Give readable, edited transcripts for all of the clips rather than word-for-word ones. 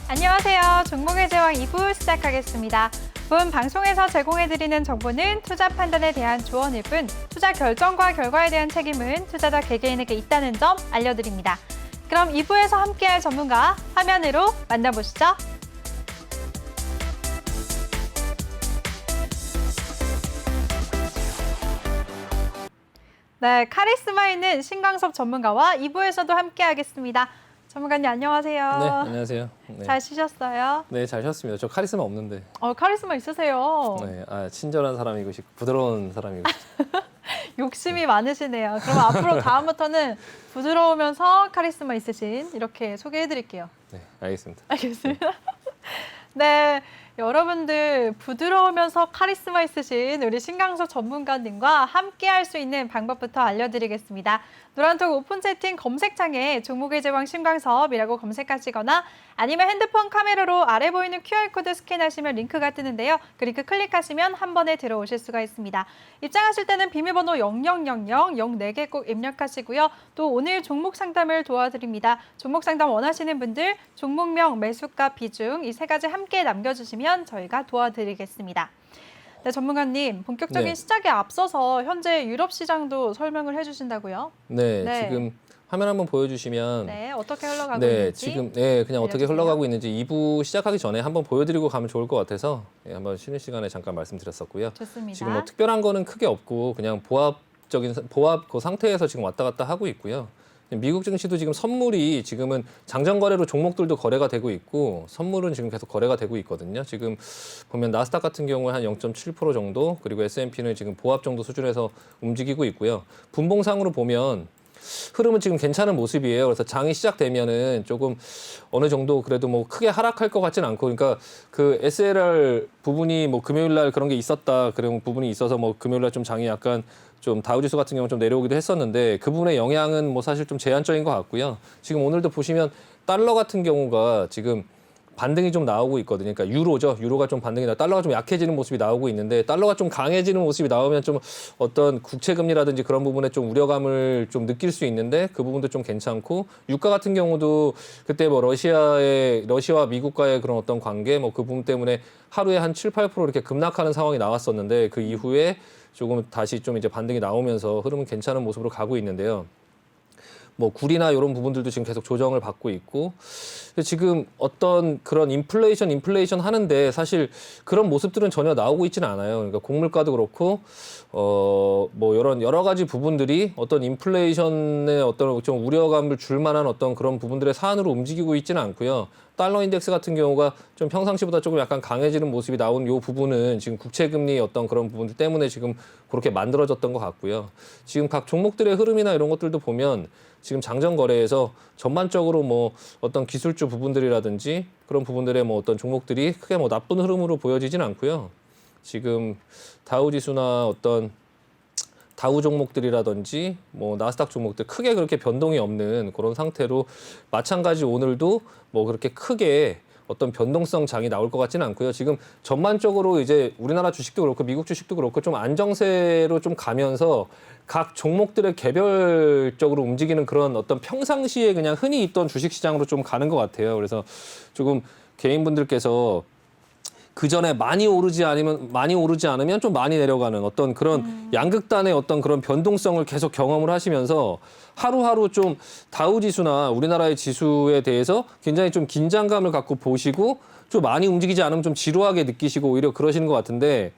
안녕하세요. 종목의 제왕 2부 시작하겠습니다. 본 방송에서 제공해드리는 정보는 투자 판단에 대한 조언일 뿐 투자 결정과 결과에 대한 책임은 투자자 개개인에게 있다는 점 알려드립니다. 그럼 2부에서 함께할 전문가 화면으로 만나보시죠. 네, 카리스마 있는 신광섭 전문가와 2부에서도 함께하겠습니다. 전문가님 안녕하세요. 네, 안녕하세요. 네. 잘 쉬셨어요? 네, 잘 쉬었습니다. 저 카리스마 없는데. 카리스마 있으세요. 네, 친절한 사람이고 싶고 부드러운 사람이고 싶고. 욕심이 많으시네요. 그럼 앞으로 다음부터는 부드러우면서 카리스마 있으신 이렇게 소개해드릴게요. 네, 알겠습니다. 알겠습니다. 네, 여러분들 부드러우면서 카리스마 있으신 우리 신광섭 전문가님과 함께 할 수 있는 방법부터 알려드리겠습니다. 노란톡 오픈 채팅 검색창에 종목의 제왕 신광섭이라고 검색하시거나 아니면 핸드폰 카메라로 아래 보이는 QR코드 스캔하시면 링크가 뜨는데요. 그 링크 클릭하시면 한 번에 들어오실 수가 있습니다. 입장하실 때는 비밀번호 0000 04개 꼭 입력하시고요. 또 오늘 종목 상담을 도와드립니다. 종목 상담 원하시는 분들 종목명, 매수가, 비중 이 세 가지 함께 남겨주시면 저희가 도와드리겠습니다. 네, 전문가님, 본격적인 네. 시작에 앞서서 현재 유럽 시장도 설명을 해주신다고요? 네, 네. 지금 화면 한번 보여주시면. 네, 어떻게 흘러가고 네, 있는지. 지금 그냥 어떻게 알려주세요. 흘러가고 있는지 2부 시작하기 전에 한번 보여드리고 가면 좋을 것 같아서 한번 쉬는 시간에 잠깐 말씀드렸었고요. 좋습니다. 지금 뭐 특별한 거는 크게 없고 그냥 보합 그 상태에서 지금 왔다 갔다 하고 있고요. 미국 증시도 지금 선물이 지금은 장전 거래로 종목들도 거래가 되고 있고 선물은 지금 계속 거래가 되고 있거든요. 지금 보면 나스닥 같은 경우에 한 0.7% 정도 그리고 S&P는 지금 보합 정도 수준에서 움직이고 있고요. 분봉상으로 보면 흐름은 지금 괜찮은 모습이에요. 그래서 장이 시작되면은 조금 어느 정도 그래도 뭐 크게 하락할 것 같지는 않고, 그러니까 그 SLR 부분이 뭐 금요일 날 그런 게 있었다 그런 부분이 있어서 뭐 금요일 날 좀 장이 약간 좀 다우지수 같은 경우는 좀 내려오기도 했었는데 그 부분의 영향은 뭐 사실 좀 제한적인 것 같고요. 지금 오늘도 보시면 달러 같은 경우가 지금 반등이 좀 나오고 있거든요. 그러니까 유로죠. 유로가 좀 반등이 달러가 좀 약해지는 모습이 나오고 있는데 달러가 좀 강해지는 모습이 나오면 좀 어떤 국채 금리라든지 그런 부분에 좀 우려감을 좀 느낄 수 있는데 그 부분도 좀 괜찮고 유가 같은 경우도 그때 뭐 러시아와 미국과의 그런 어떤 관계 뭐 그 부분 때문에 하루에 한 7, 8% 이렇게 급락하는 상황이 나왔었는데 그 이후에 조금 다시 좀 이제 반등이 나오면서 흐름은 괜찮은 모습으로 가고 있는데요. 뭐 굴이나 이런 부분들도 지금 계속 조정을 받고 있고 지금 어떤 그런 인플레이션 하는데 사실 그런 모습들은 전혀 나오고 있지는 않아요. 그러니까 곡물가도 그렇고 뭐 여러 가지 부분들이 어떤 인플레이션의 어떤 좀 우려감을 줄 만한 어떤 그런 부분들의 사안으로 움직이고 있지는 않고요. 달러 인덱스 같은 경우가 좀 평상시보다 조금 약간 강해지는 모습이 나온 이 부분은 지금 국채 금리 어떤 그런 부분들 때문에 지금 그렇게 만들어졌던 것 같고요. 지금 각 종목들의 흐름이나 이런 것들도 보면 지금 장전 거래에서 전반적으로 뭐 어떤 기술주 부분들이라든지 그런 부분들의 뭐 어떤 종목들이 크게 뭐 나쁜 흐름으로 보여지진 않고요. 지금 다우 지수나 어떤 다우 종목들이라든지 뭐 나스닥 종목들 크게 그렇게 변동이 없는 그런 상태로 마찬가지 오늘도 뭐 그렇게 크게 어떤 변동성 장이 나올 것 같지는 않고요. 지금 전반적으로 이제 우리나라 주식도 그렇고 미국 주식도 그렇고 좀 안정세로 좀 가면서 각 종목들의 개별적으로 움직이는 그런 어떤 평상시에 그냥 흔히 있던 주식 시장으로 좀 가는 것 같아요. 그래서 조금 개인분들께서 그 전에 많이 오르지 않으면 좀 많이 내려가는 어떤 그런 양극단의 어떤 그런 변동성을 계속 경험을 하시면서 하루하루 좀 다우 지수나 우리나라의 지수에 대해서 굉장히 좀 긴장감을 갖고 보시고 좀 많이 움직이지 않으면 좀 지루하게 느끼시고 오히려 그러시는 것 같은데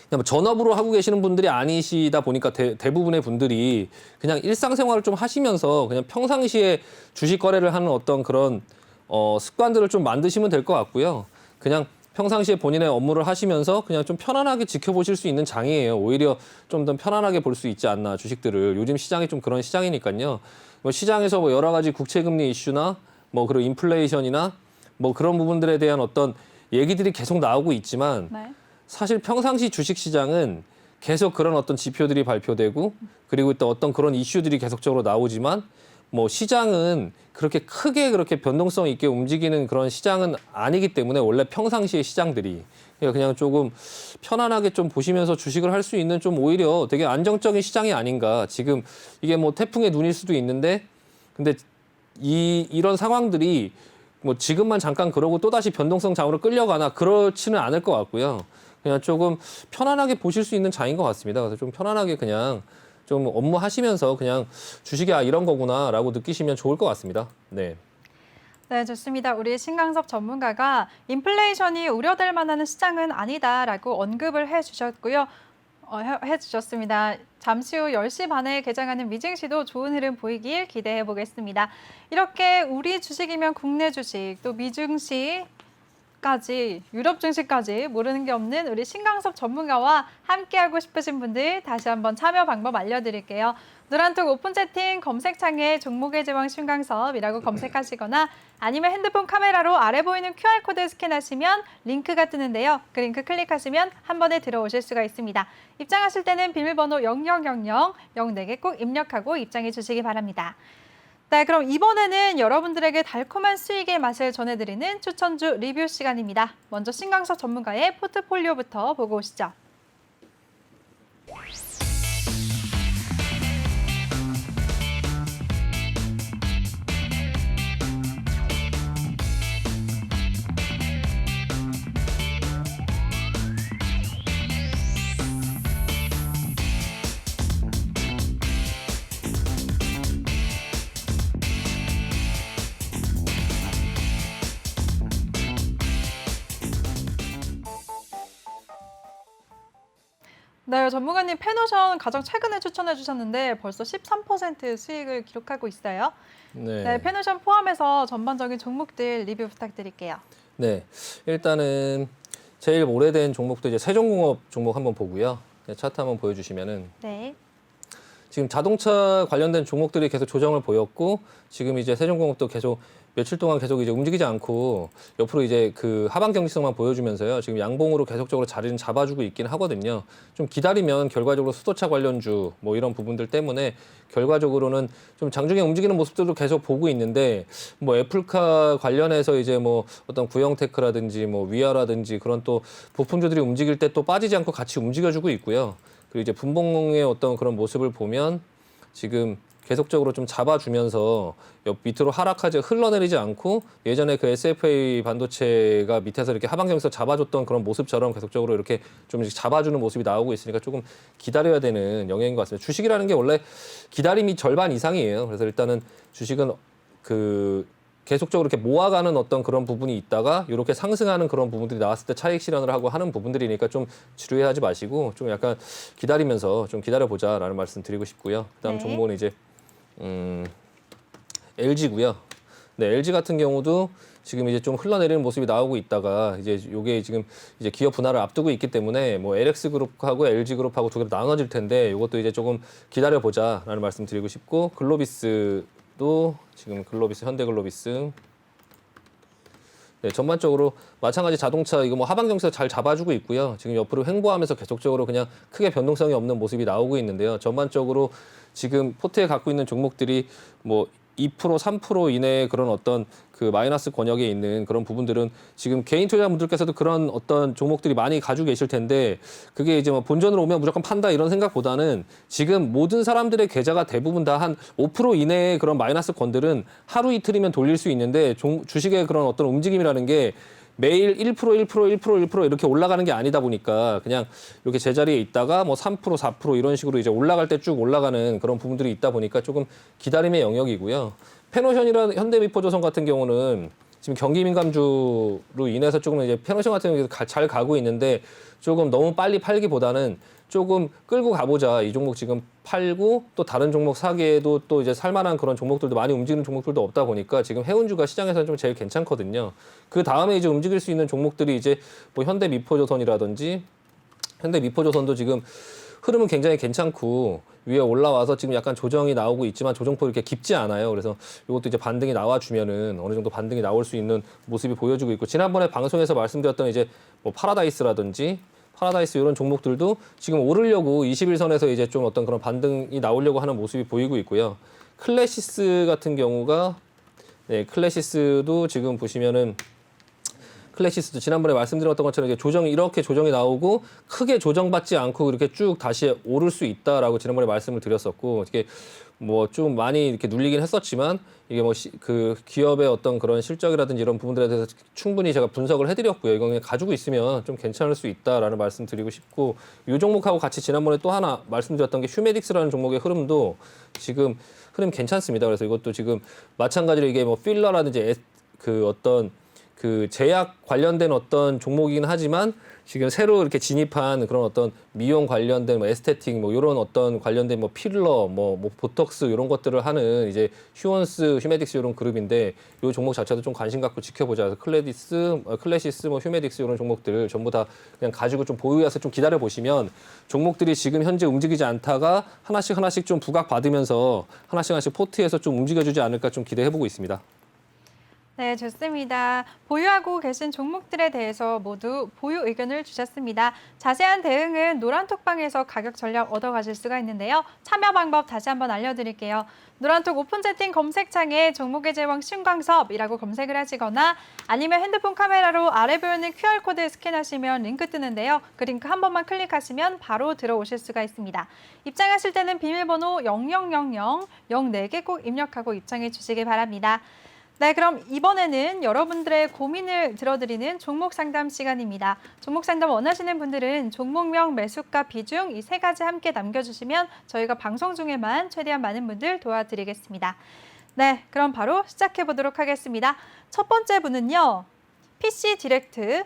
그냥 뭐 전업으로 하고 계시는 분들이 아니시다 보니까 대부분의 분들이 그냥 일상생활을 좀 하시면서 그냥 평상시에 주식 거래를 하는 어떤 그런 습관들을 좀 만드시면 될 것 같고요. 그냥 평상시에 본인의 업무를 하시면서 그냥 좀 편안하게 지켜보실 수 있는 장이에요. 오히려 좀 더 편안하게 볼 수 있지 않나 주식들을. 요즘 시장이 좀 그런 시장이니까요. 뭐 시장에서 뭐 여러 가지 국채금리 이슈나 뭐 그리고 인플레이션이나 뭐 그런 부분들에 대한 어떤 얘기들이 계속 나오고 있지만 네. 사실 평상시 주식 시장은 계속 그런 어떤 지표들이 발표되고 그리고 또 어떤 그런 이슈들이 계속적으로 나오지만 뭐 시장은 그렇게 크게 그렇게 변동성 있게 움직이는 그런 시장은 아니기 때문에 원래 평상시의 시장들이 그냥 조금 편안하게 좀 보시면서 주식을 할 수 있는 좀 오히려 되게 안정적인 시장이 아닌가. 지금 이게 뭐 태풍의 눈일 수도 있는데 근데 이런 상황들이 뭐 지금만 잠깐 그러고 또다시 변동성 장으로 끌려가나 그렇지는 않을 것 같고요. 그냥 조금 편안하게 보실 수 있는 장인 것 같습니다. 그래서 좀 편안하게 그냥 좀 업무 하시면서 그냥 주식이 이런 거구나라고 느끼시면 좋을 것 같습니다. 네. 네, 좋습니다. 우리 신강섭 전문가가 인플레이션이 우려될 만한 시장은 아니다라고 언급을 해주셨고요. 해주셨습니다. 잠시 후 10시 반에 개장하는 미증시도 좋은 흐름 보이길 기대해 보겠습니다. 이렇게 우리 주식이면 국내 주식, 또 미증시, 까지 유럽 증시까지 모르는 게 없는 우리 신강섭 전문가와 함께하고 싶으신 분들 다시 한번 참여 방법 알려드릴게요. 노란톡 오픈 채팅 검색창에 종목의 제왕 신강섭이라고 검색하시거나 아니면 핸드폰 카메라로 아래 보이는 QR코드 스캔하시면 링크가 뜨는데요. 그 링크 클릭하시면 한 번에 들어오실 수가 있습니다. 입장하실 때는 비밀번호 0000 04개 꼭 입력하고 입장해 주시기 바랍니다. 네, 그럼 이번에는 여러분들에게 달콤한 수익의 맛을 전해드리는 추천주 리뷰 시간입니다. 먼저 신강섭 전문가의 포트폴리오부터 보고 오시죠. 네, 전문가님 페노션 가장 최근에 추천해 주셨는데 벌써 13% 수익을 기록하고 있어요. 네, 페노션 포함해서 전반적인 종목들 리뷰 부탁드릴게요. 네, 일단은 제일 오래된 종목도 이제 세종공업 종목 한번 보고요. 네, 차트 한번 보여주시면은 네. 지금 자동차 관련된 종목들이 계속 조정을 보였고 지금 이제 세종공업도 계속 며칠 동안 계속 이제 움직이지 않고 옆으로 이제 그 하방 경직성만 보여주면서요. 지금 양봉으로 계속적으로 자리는 잡아주고 있긴 하거든요. 좀 기다리면 결과적으로 수소차 관련주 뭐 이런 부분들 때문에 결과적으로는 좀 장중에 움직이는 모습들도 계속 보고 있는데 뭐 애플카 관련해서 이제 뭐 어떤 구형테크라든지 뭐 위아라든지 그런 또 부품주들이 움직일 때 또 빠지지 않고 같이 움직여주고 있고요. 그리고 이제 분봉의 어떤 그런 모습을 보면 지금 계속적으로 좀 잡아주면서 옆 밑으로 하락하지 흘러내리지 않고 예전에 그 SFA 반도체가 밑에서 이렇게 하방경에서 잡아줬던 그런 모습처럼 계속적으로 이렇게 좀 잡아주는 모습이 나오고 있으니까 조금 기다려야 되는 영역인 것 같습니다. 주식이라는 게 원래 기다림이 절반 이상이에요. 그래서 일단은 주식은 그 계속적으로 이렇게 모아가는 어떤 그런 부분이 있다가 이렇게 상승하는 그런 부분들이 나왔을 때 차익 실현을 하고 하는 부분들이니까 좀 지루해하지 마시고 좀 약간 기다리면서 좀 기다려보자라는 말씀 드리고 싶고요. 그다음 네. 종목은 이제 LG고요. 네, LG 같은 경우도 지금 이제 좀 흘러내리는 모습이 나오고 있다가 이제 요게 지금 이제 기업 분할을 앞두고 있기 때문에 뭐 LX 그룹하고 LG 그룹하고 두 개로 나눠질 텐데 이것도 이제 조금 기다려 보자라는 말씀 드리고 싶고 글로비스도 지금 글로비스 현대글로비스 네, 전반적으로 마찬가지 자동차 이거 뭐 하방 경기에서 잘 잡아주고 있고요. 지금 옆으로 횡보하면서 계속적으로 그냥 크게 변동성이 없는 모습이 나오고 있는데요. 전반적으로 지금 포트에 갖고 있는 종목들이 뭐 2%, 3% 이내의 그런 어떤 그 마이너스 권역에 있는 그런 부분들은 지금 개인 투자자분들께서도 그런 어떤 종목들이 많이 가지고 계실 텐데 그게 이제 뭐 본전으로 오면 무조건 판다 이런 생각보다는 지금 모든 사람들의 계좌가 대부분 다 한 5% 이내의 그런 마이너스 권들은 하루 이틀이면 돌릴 수 있는데 주식의 그런 어떤 움직임이라는 게 매일 1%, 1%, 1%, 1% 이렇게 올라가는 게 아니다 보니까 그냥 이렇게 제자리에 있다가 뭐 3%, 4% 이런 식으로 이제 올라갈 때 쭉 올라가는 그런 부분들이 있다 보니까 조금 기다림의 영역이고요. 페노션이나 현대미포조선 같은 경우는 지금 경기 민감주로 인해서 조금 이제 페노션 같은 경우에 잘 가고 있는데 조금 너무 빨리 팔기보다는 조금 끌고 가보자. 이 종목 지금 팔고 또 다른 종목 사기에도 또 이제 살만한 그런 종목들도 많이 움직이는 종목들도 없다 보니까 지금 해운주가 시장에서는 좀 제일 괜찮거든요. 그 다음에 이제 움직일 수 있는 종목들이 이제 뭐 현대미포조선이라든지 현대미포조선도 지금 흐름은 굉장히 괜찮고 위에 올라와서 지금 약간 조정이 나오고 있지만 조정폭이 이렇게 깊지 않아요. 그래서 이것도 이제 반등이 나와주면은 어느 정도 반등이 나올 수 있는 모습이 보여주고 있고 지난번에 방송에서 말씀드렸던 이제 뭐 파라다이스 이런 종목들도 지금 오르려고 21선에서 이제 좀 어떤 그런 반등이 나오려고 하는 모습이 보이고 있고요. 클래시스 같은 경우가 네, 클래시스도 지금 보시면은 클래시스도 지난번에 말씀드렸던 것처럼 이렇게 조정이 나오고 크게 조정받지 않고 이렇게 쭉 다시 오를 수 있다라고 지난번에 말씀을 드렸었고, 이게 뭐 좀 많이 이렇게 눌리긴 했었지만 이게 뭐 그 기업의 어떤 그런 실적이라든지 이런 부분들에 대해서 충분히 제가 분석을 해드렸고요. 이건 그냥 가지고 있으면 좀 괜찮을 수 있다라는 말씀 드리고 싶고, 이 종목하고 같이 지난번에 또 하나 말씀드렸던 게 휴메딕스라는 종목의 흐름도 지금 흐름 괜찮습니다. 그래서 이것도 지금 마찬가지로 이게 뭐 필러라든지 그 어떤 그 제약 관련된 어떤 종목이긴 하지만 지금 새로 이렇게 진입한 그런 어떤 미용 관련된 뭐 에스테틱 뭐 이런 어떤 관련된 뭐 필러 뭐 보톡스 이런 것들을 하는 이제 휴메딕스 이런 그룹인데, 이 종목 자체도 좀 관심 갖고 지켜보자. 그래서 클래시스 뭐 휴메딕스 이런 종목들 전부 다 그냥 가지고 좀 보유해서 좀 기다려 보시면 종목들이 지금 현재 움직이지 않다가 하나씩 좀 부각 받으면서 하나씩 포트에서 좀 움직여주지 않을까 좀 기대해 보고 있습니다. 네, 좋습니다. 보유하고 계신 종목들에 대해서 모두 보유 의견을 주셨습니다. 자세한 대응은 노란톡방에서 가격 전략 얻어가실 수가 있는데요. 참여 방법 다시 한번 알려드릴게요. 노란톡 오픈 채팅 검색창에 종목의 제왕 신광섭이라고 검색을 하시거나 아니면 핸드폰 카메라로 아래 보이는 QR코드 스캔하시면 링크 뜨는데요. 그 링크 한 번만 클릭하시면 바로 들어오실 수가 있습니다. 입장하실 때는 비밀번호 0000 04개 꼭 입력하고 입장해 주시기 바랍니다. 네, 그럼 이번에는 여러분들의 고민을 들어드리는 종목 상담 시간입니다. 종목 상담 원하시는 분들은 종목명, 매수가, 비중 이 세 가지 함께 남겨주시면 저희가 방송 중에만 최대한 많은 분들 도와드리겠습니다. 네, 그럼 바로 시작해 보도록 하겠습니다. 첫 번째 분은요, PC 디렉트.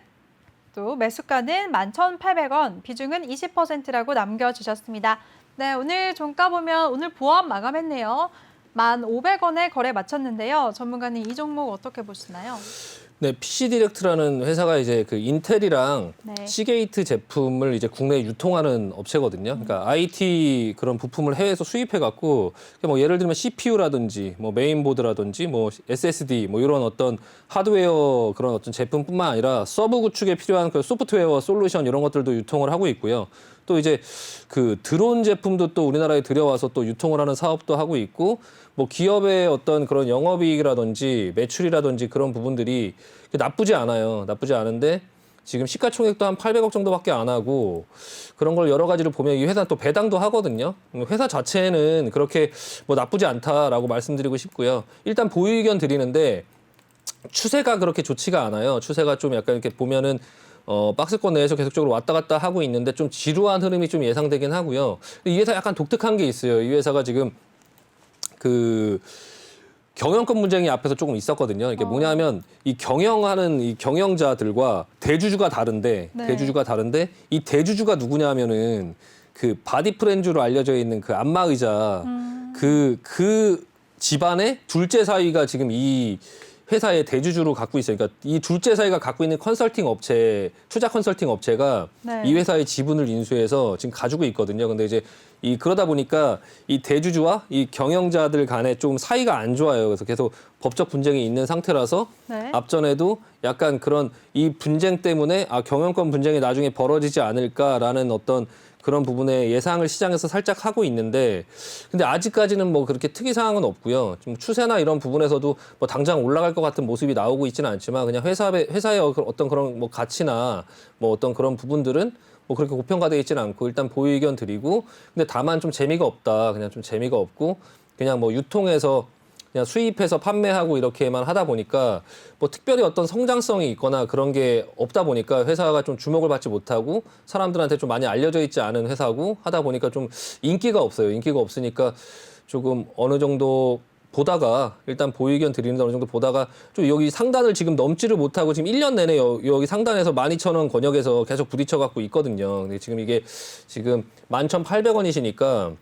또 매수가는 11,800원, 비중은 20%라고 남겨주셨습니다. 네, 오늘 종가 보면 오늘 보합 마감했네요. 1,500원에 거래 마쳤는데요. 전문가님 이 종목 어떻게 보시나요? 네, PC 디렉트라는 회사가 이제 그 인텔이랑 네. 시게이트 제품을 이제 국내에 유통하는 업체거든요. 그러니까 IT 그런 부품을 해외에서 수입해 갖고 뭐 예를 들면 CPU라든지 뭐 메인보드라든지 뭐 SSD 뭐 이런 어떤 하드웨어 그런 어떤 제품뿐만 아니라 서브 구축에 필요한 그 소프트웨어 솔루션 이런 것들도 유통을 하고 있고요. 또 이제 그 드론 제품도 또 우리나라에 들여와서 또 유통을 하는 사업도 하고 있고, 뭐 기업의 어떤 그런 영업이익이라든지 매출이라든지 그런 부분들이 나쁘지 않아요. 나쁘지 않은데 지금 시가총액도 한 800억 정도밖에 안 하고, 그런 걸 여러 가지로 보면 이 회사 또 배당도 하거든요. 회사 자체는 그렇게 뭐 나쁘지 않다라고 말씀드리고 싶고요. 일단 보유 의견 드리는데 추세가 그렇게 좋지가 않아요. 추세가 좀 약간 이렇게 보면은 박스권 내에서 계속적으로 왔다 갔다 하고 있는데 좀 지루한 흐름이 좀 예상되긴 하고요. 이 회사 약간 독특한 게 있어요. 이 회사가 지금 그 경영권 분쟁이 앞에서 조금 있었거든요. 이게 뭐냐면 이 경영하는 이 경영자들과 대주주가 다른데, 네. 대주주가 다른데 이 대주주가 누구냐면은 그 바디 프렌즈로 알려져 있는 그 안마의자 그 집안의 둘째 사위가 지금 이 회사의 대주주로 갖고 있어요. 그러니까 이 둘째 사이가 갖고 있는 컨설팅 업체, 투자 컨설팅 업체가 네. 이 회사의 지분을 인수해서 지금 가지고 있거든요. 근데 이제 그러다 보니까 이 대주주와 이 경영자들 간에 좀 사이가 안 좋아요. 그래서 계속 법적 분쟁이 있는 상태라서 네. 앞전에도 약간 그런 이 분쟁 때문에 경영권 분쟁이 나중에 벌어지지 않을까라는 어떤 그런 부분에 예상을 시장에서 살짝 하고 있는데, 근데 아직까지는 뭐 그렇게 특이 사항은 없고요. 좀 추세나 이런 부분에서도 뭐 당장 올라갈 것 같은 모습이 나오고 있지는 않지만 그냥 회사의 어떤 그런 뭐 가치나 뭐 어떤 그런 부분들은 뭐 그렇게 고평가되어 있지는 않고 일단 보유 의견 드리고, 근데 다만 좀 재미가 없다. 그냥 좀 재미가 없고 그냥 뭐 유통해서 그냥 수입해서 판매하고 이렇게만 하다 보니까 뭐 특별히 어떤 성장성이 있거나 그런 게 없다 보니까 회사가 좀 주목을 받지 못하고 사람들한테 좀 많이 알려져 있지 않은 회사고 하다 보니까 좀 인기가 없어요. 인기가 없으니까 조금 어느 정도 보다가 일단 보유 의견 드리는데 어느 정도 보다가 좀 여기 상단을 지금 넘지를 못하고 지금 1년 내내 여기 상단에서 12,000원 권역에서 계속 부딪혀 갖고 있거든요. 근데 지금 이게 지금 11,800원이시니까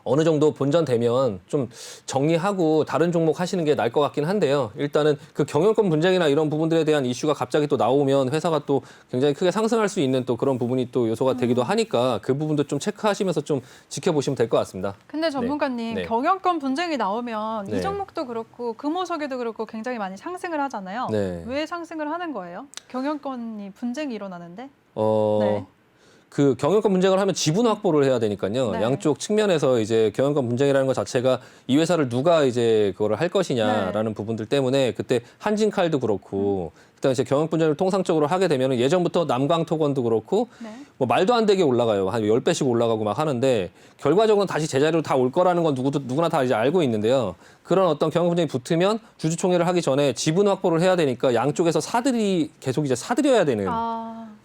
어느 정도 본전되면 좀 정리하고 다른 종목 하시는 게 나을 것 같긴 한데요. 일단은 그 경영권 분쟁이나 이런 부분들에 대한 이슈가 갑자기 또 나오면 회사가 또 굉장히 크게 상승할 수 있는 또 그런 부분이 또 요소가 되기도 하니까 그 부분도 좀 체크하시면서 좀 지켜보시면 될 것 같습니다. 근데 전문가님, 네. 경영권 분쟁이 나오면 네. 이 종목도 그렇고 금호석유도 그렇고 굉장히 많이 상승을 하잖아요. 네. 왜 상승을 하는 거예요? 경영권이 분쟁이 일어나는데? 네. 그 경영권 분쟁을 하면 지분 확보를 해야 되니까요. 네. 양쪽 측면에서 이제 경영권 분쟁이라는 것 자체가 이 회사를 누가 이제 그거를 할 것이냐라는 부분들 때문에 그때 한진칼도 그렇고 그다음에 이제 경영 분쟁을 통상적으로 하게 되면 예전부터 남광토건도 그렇고 네. 뭐 말도 안 되게 올라가요. 한 10배씩 올라가고 막 하는데 결과적으로는 다시 제자리로 다 올 거라는 건 누구나 다 이제 알고 있는데요. 그런 어떤 경영 분쟁이 붙으면 주주총회를 하기 전에 지분 확보를 해야 되니까 양쪽에서 사들이 계속 이제 사들여야 되는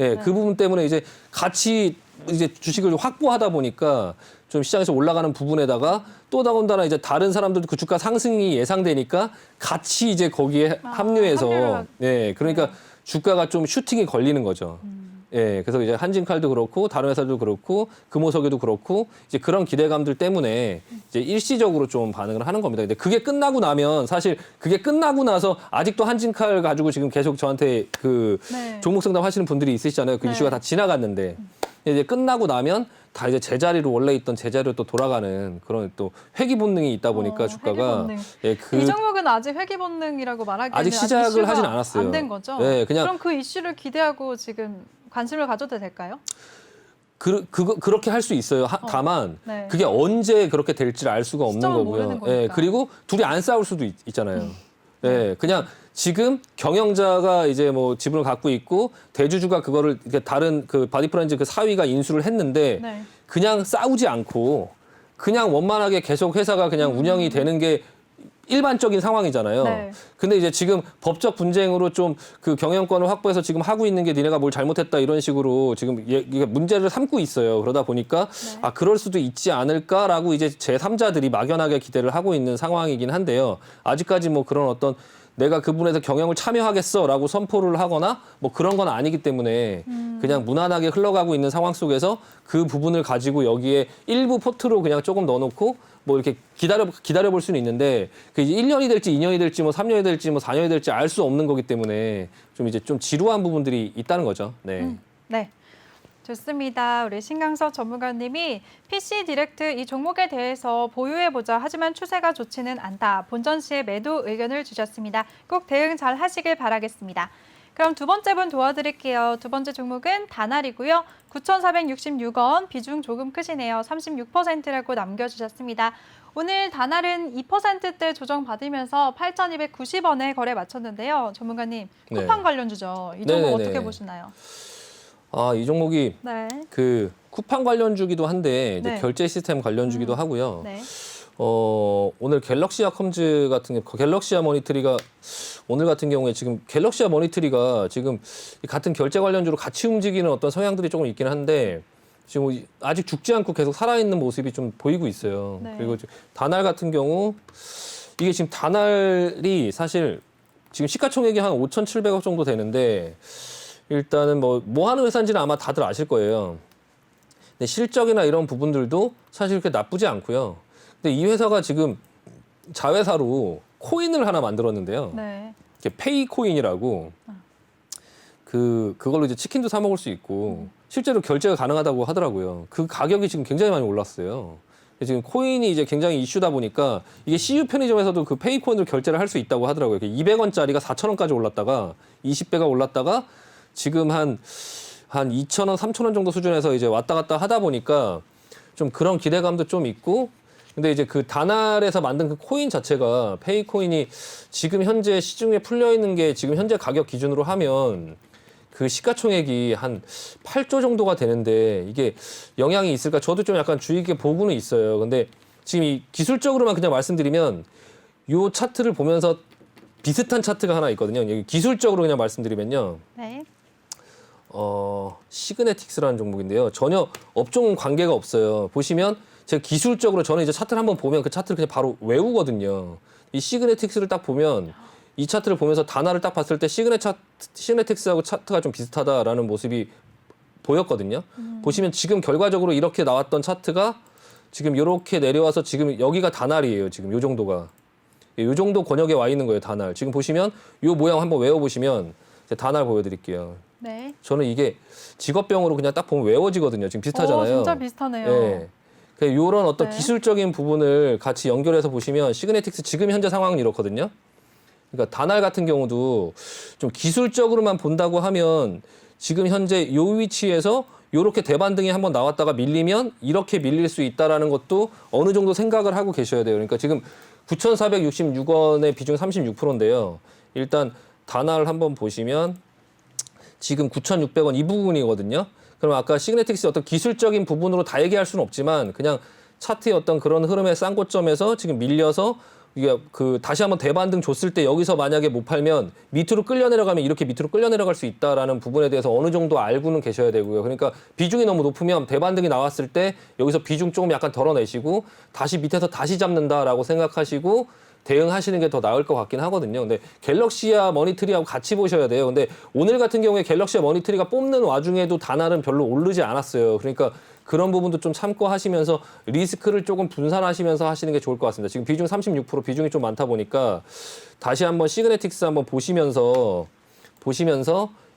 예, 그 부분 때문에 이제 같이 이제 주식을 확보하다 보니까 좀 시장에서 올라가는 부분에다가 또 더군다나 이제 다른 사람들도 그 주가 상승이 예상되니까 같이 이제 거기에 합류해서 합류를 예, 그러니까 주가가 좀 슈팅이 걸리는 거죠. 예, 그래서 이제 한진칼도 그렇고 다른 회사도 그렇고 금호석유도 그렇고 이제 그런 기대감들 때문에 이제 일시적으로 좀 반응을 하는 겁니다. 근데 그게 끝나고 나면 사실 그게 끝나고 나서 아직도 한진칼 가지고 지금 계속 저한테 그 네. 종목 상담 하시는 분들이 있으시잖아요. 그 네. 이슈가 다 지나갔는데 이제 끝나고 나면 다 이제 제자리로 원래 있던 제자리로 또 돌아가는 그런 또 회귀 본능이 있다 보니까 주가가 회귀 본능. 예, 이 종목은 아직 회귀 본능이라고 말하기에는 아직 시작을 이슈가 하진 않았어요. 안 된 거죠? 네, 그냥 그럼 그 이슈를 기대하고 지금 관심을 가져도 될까요? 그렇게 할 수 있어요. 다만 네. 그게 언제 그렇게 될지를 알 수가 없는 시점은 거고요. 모르는 거니까. 예, 그리고 둘이 안 싸울 수도 있잖아요. 예, 그냥 지금 경영자가 이제 뭐 지분을 갖고 있고 대주주가 그거를 이렇게 다른 그 바디프렌즈 그 사위가 인수를 했는데 네. 그냥 싸우지 않고 그냥 원만하게 계속 회사가 그냥 운영이 되는 게 일반적인 상황이잖아요. 네. 근데 이제 지금 법적 분쟁으로 좀 그 경영권을 확보해서 지금 하고 있는 게 니네가 뭘 잘못했다 이런 식으로 지금 이게 문제를 삼고 있어요. 그러다 보니까 네. 아 그럴 수도 있지 않을까라고 이제 제3자들이 막연하게 기대를 하고 있는 상황이긴 한데요. 아직까지 뭐 그런 어떤 내가 그 부분에서 경영을 참여하겠어라고 선포를 하거나 뭐 그런 건 아니기 때문에 그냥 무난하게 흘러가고 있는 상황 속에서 그 부분을 가지고 여기에 일부 포트로 그냥 조금 넣어놓고 뭐 이렇게 기다려 볼 수는 있는데 그 이제 1년이 될지 2년이 될지 뭐 3년이 될지 뭐 4년이 될지 알 수 없는 거기 때문에 좀 이제 좀 지루한 부분들이 있다는 거죠. 네. 네. 좋습니다. 우리 신강석 전문가님이 PC 디렉트 이 종목에 대해서 보유해보자. 하지만 추세가 좋지는 않다. 본전 시에 매도 의견을 주셨습니다. 꼭 대응 잘 하시길 바라겠습니다. 그럼 두 번째 분 도와드릴게요. 두 번째 종목은 다날이고요. 9,466원, 비중 조금 크시네요. 36%라고 남겨주셨습니다. 오늘 다날은 2%대 조정받으면서 8,290원에 거래 마쳤는데요. 전문가님, 네. 쿠팡 관련주죠. 이 종목 네네네. 어떻게 보시나요? 아, 이 종목이 네. 그 쿠팡 관련주기도 한데 이제 네. 결제 시스템 관련주기도 하고요. 네. 오늘 갤럭시아 컴즈 같은 게 갤럭시아 모니터리가 오늘 같은 경우에 지금 갤럭시아 모니터리가 지금 같은 결제 관련주로 같이 움직이는 어떤 성향들이 조금 있긴 한데 지금 아직 죽지 않고 계속 살아있는 모습이 좀 보이고 있어요. 네. 그리고 다날 같은 경우 이게 지금 다날이 사실 지금 시가총액이 한 5,700억 정도 되는데 일단은 뭐 하는 회사인지는 아마 다들 아실 거예요. 근데 실적이나 이런 부분들도 사실 그렇게 나쁘지 않고요. 근데 이 회사가 지금 자회사로 코인을 하나 만들었는데요. 네. 이게 페이 코인이라고 그걸로 이제 치킨도 사 먹을 수 있고 실제로 결제가 가능하다고 하더라고요. 그 가격이 지금 굉장히 많이 올랐어요. 지금 코인이 이제 굉장히 이슈다 보니까 이게 CU 편의점에서도 그 페이 코인으로 결제를 할 수 있다고 하더라고요. 200원짜리가 4,000원까지 올랐다가 20배가 올랐다가 지금 한 2,000원, 3,000원 정도 수준에서 이제 왔다 갔다 하다 보니까 좀 그런 기대감도 좀 있고 근데 이제 그 다날에서 만든 그 코인 자체가 페이 코인이 지금 현재 시중에 풀려 있는 게 지금 현재 가격 기준으로 하면 그 시가총액이 한 8조 정도가 되는데 이게 영향이 있을까? 저도 좀 약간 주의 깊게 보고는 있어요. 근데 지금 이 기술적으로만 그냥 말씀드리면 요 차트를 보면서 비슷한 차트가 하나 있거든요. 여기 기술적으로 그냥 말씀드리면요. 네. 시그네틱스라는 종목인데요. 전혀 업종 관계가 없어요. 보시면 제가 기술적으로 저는 이제 차트를 한번 보면 그 차트를 그냥 바로 외우거든요. 이 시그네틱스를 딱 보면 이 차트를 보면서 단화를 딱 봤을 때 시그네틱스하고 차트가 좀 비슷하다라는 모습이 보였거든요. 보시면 지금 결과적으로 이렇게 나왔던 차트가 지금 이렇게 내려와서 지금 여기가 다날이에요. 지금 요 정도가. 요 정도 권역에 와 있는 거예요. 다날. 지금 보시면 요 모양 한번 외워보시면 다날 보여드릴게요. 네. 저는 이게 직업병으로 그냥 딱 보면 외워지거든요. 지금 비슷하잖아요. 진짜 비슷하네요. 네. 이런 어떤 네. 기술적인 부분을 같이 연결해서 보시면 시그네틱스 지금 현재 상황은 이렇거든요. 그러니까 다날 같은 경우도 좀 기술적으로만 본다고 하면 지금 현재 요 위치에서 요렇게 대반등이 한번 나왔다가 밀리면 이렇게 밀릴 수 있다라는 것도 어느 정도 생각을 하고 계셔야 돼요. 그러니까 지금 9,466원의 비중 36%인데요. 일단 다날 한번 보시면 지금 9,600원 이 부분이거든요. 그럼 아까 시그네틱스 어떤 기술적인 부분으로 다 얘기할 수는 없지만 그냥 차트의 어떤 그런 흐름의 쌍고점에서 지금 밀려서 이게 다시 한번 대반등 줬을 때 여기서 만약에 못 팔면 밑으로 끌려 내려가면 이렇게 밑으로 끌려 내려갈 수 있다라는 부분에 대해서 어느 정도 알고는 계셔야 되고요. 그러니까 비중이 너무 높으면 대반등이 나왔을 때 여기서 비중 조금 약간 덜어내시고 다시 밑에서 다시 잡는다라고 생각하시고 대응하시는 게 더 나을 것 같긴 하거든요. 근데 갤럭시와 머니트리하고 같이 보셔야 돼요. 근데 오늘 같은 경우에 갤럭시와 머니트리가 뽑는 와중에도 다날은 별로 오르지 않았어요. 그러니까 그런 부분도 좀 참고하시면서 리스크를 조금 분산하시면서 하시는 게 좋을 것 같습니다. 지금 비중 36% 비중이 좀 많다 보니까 다시 한번 시그네틱스 한번 보시면서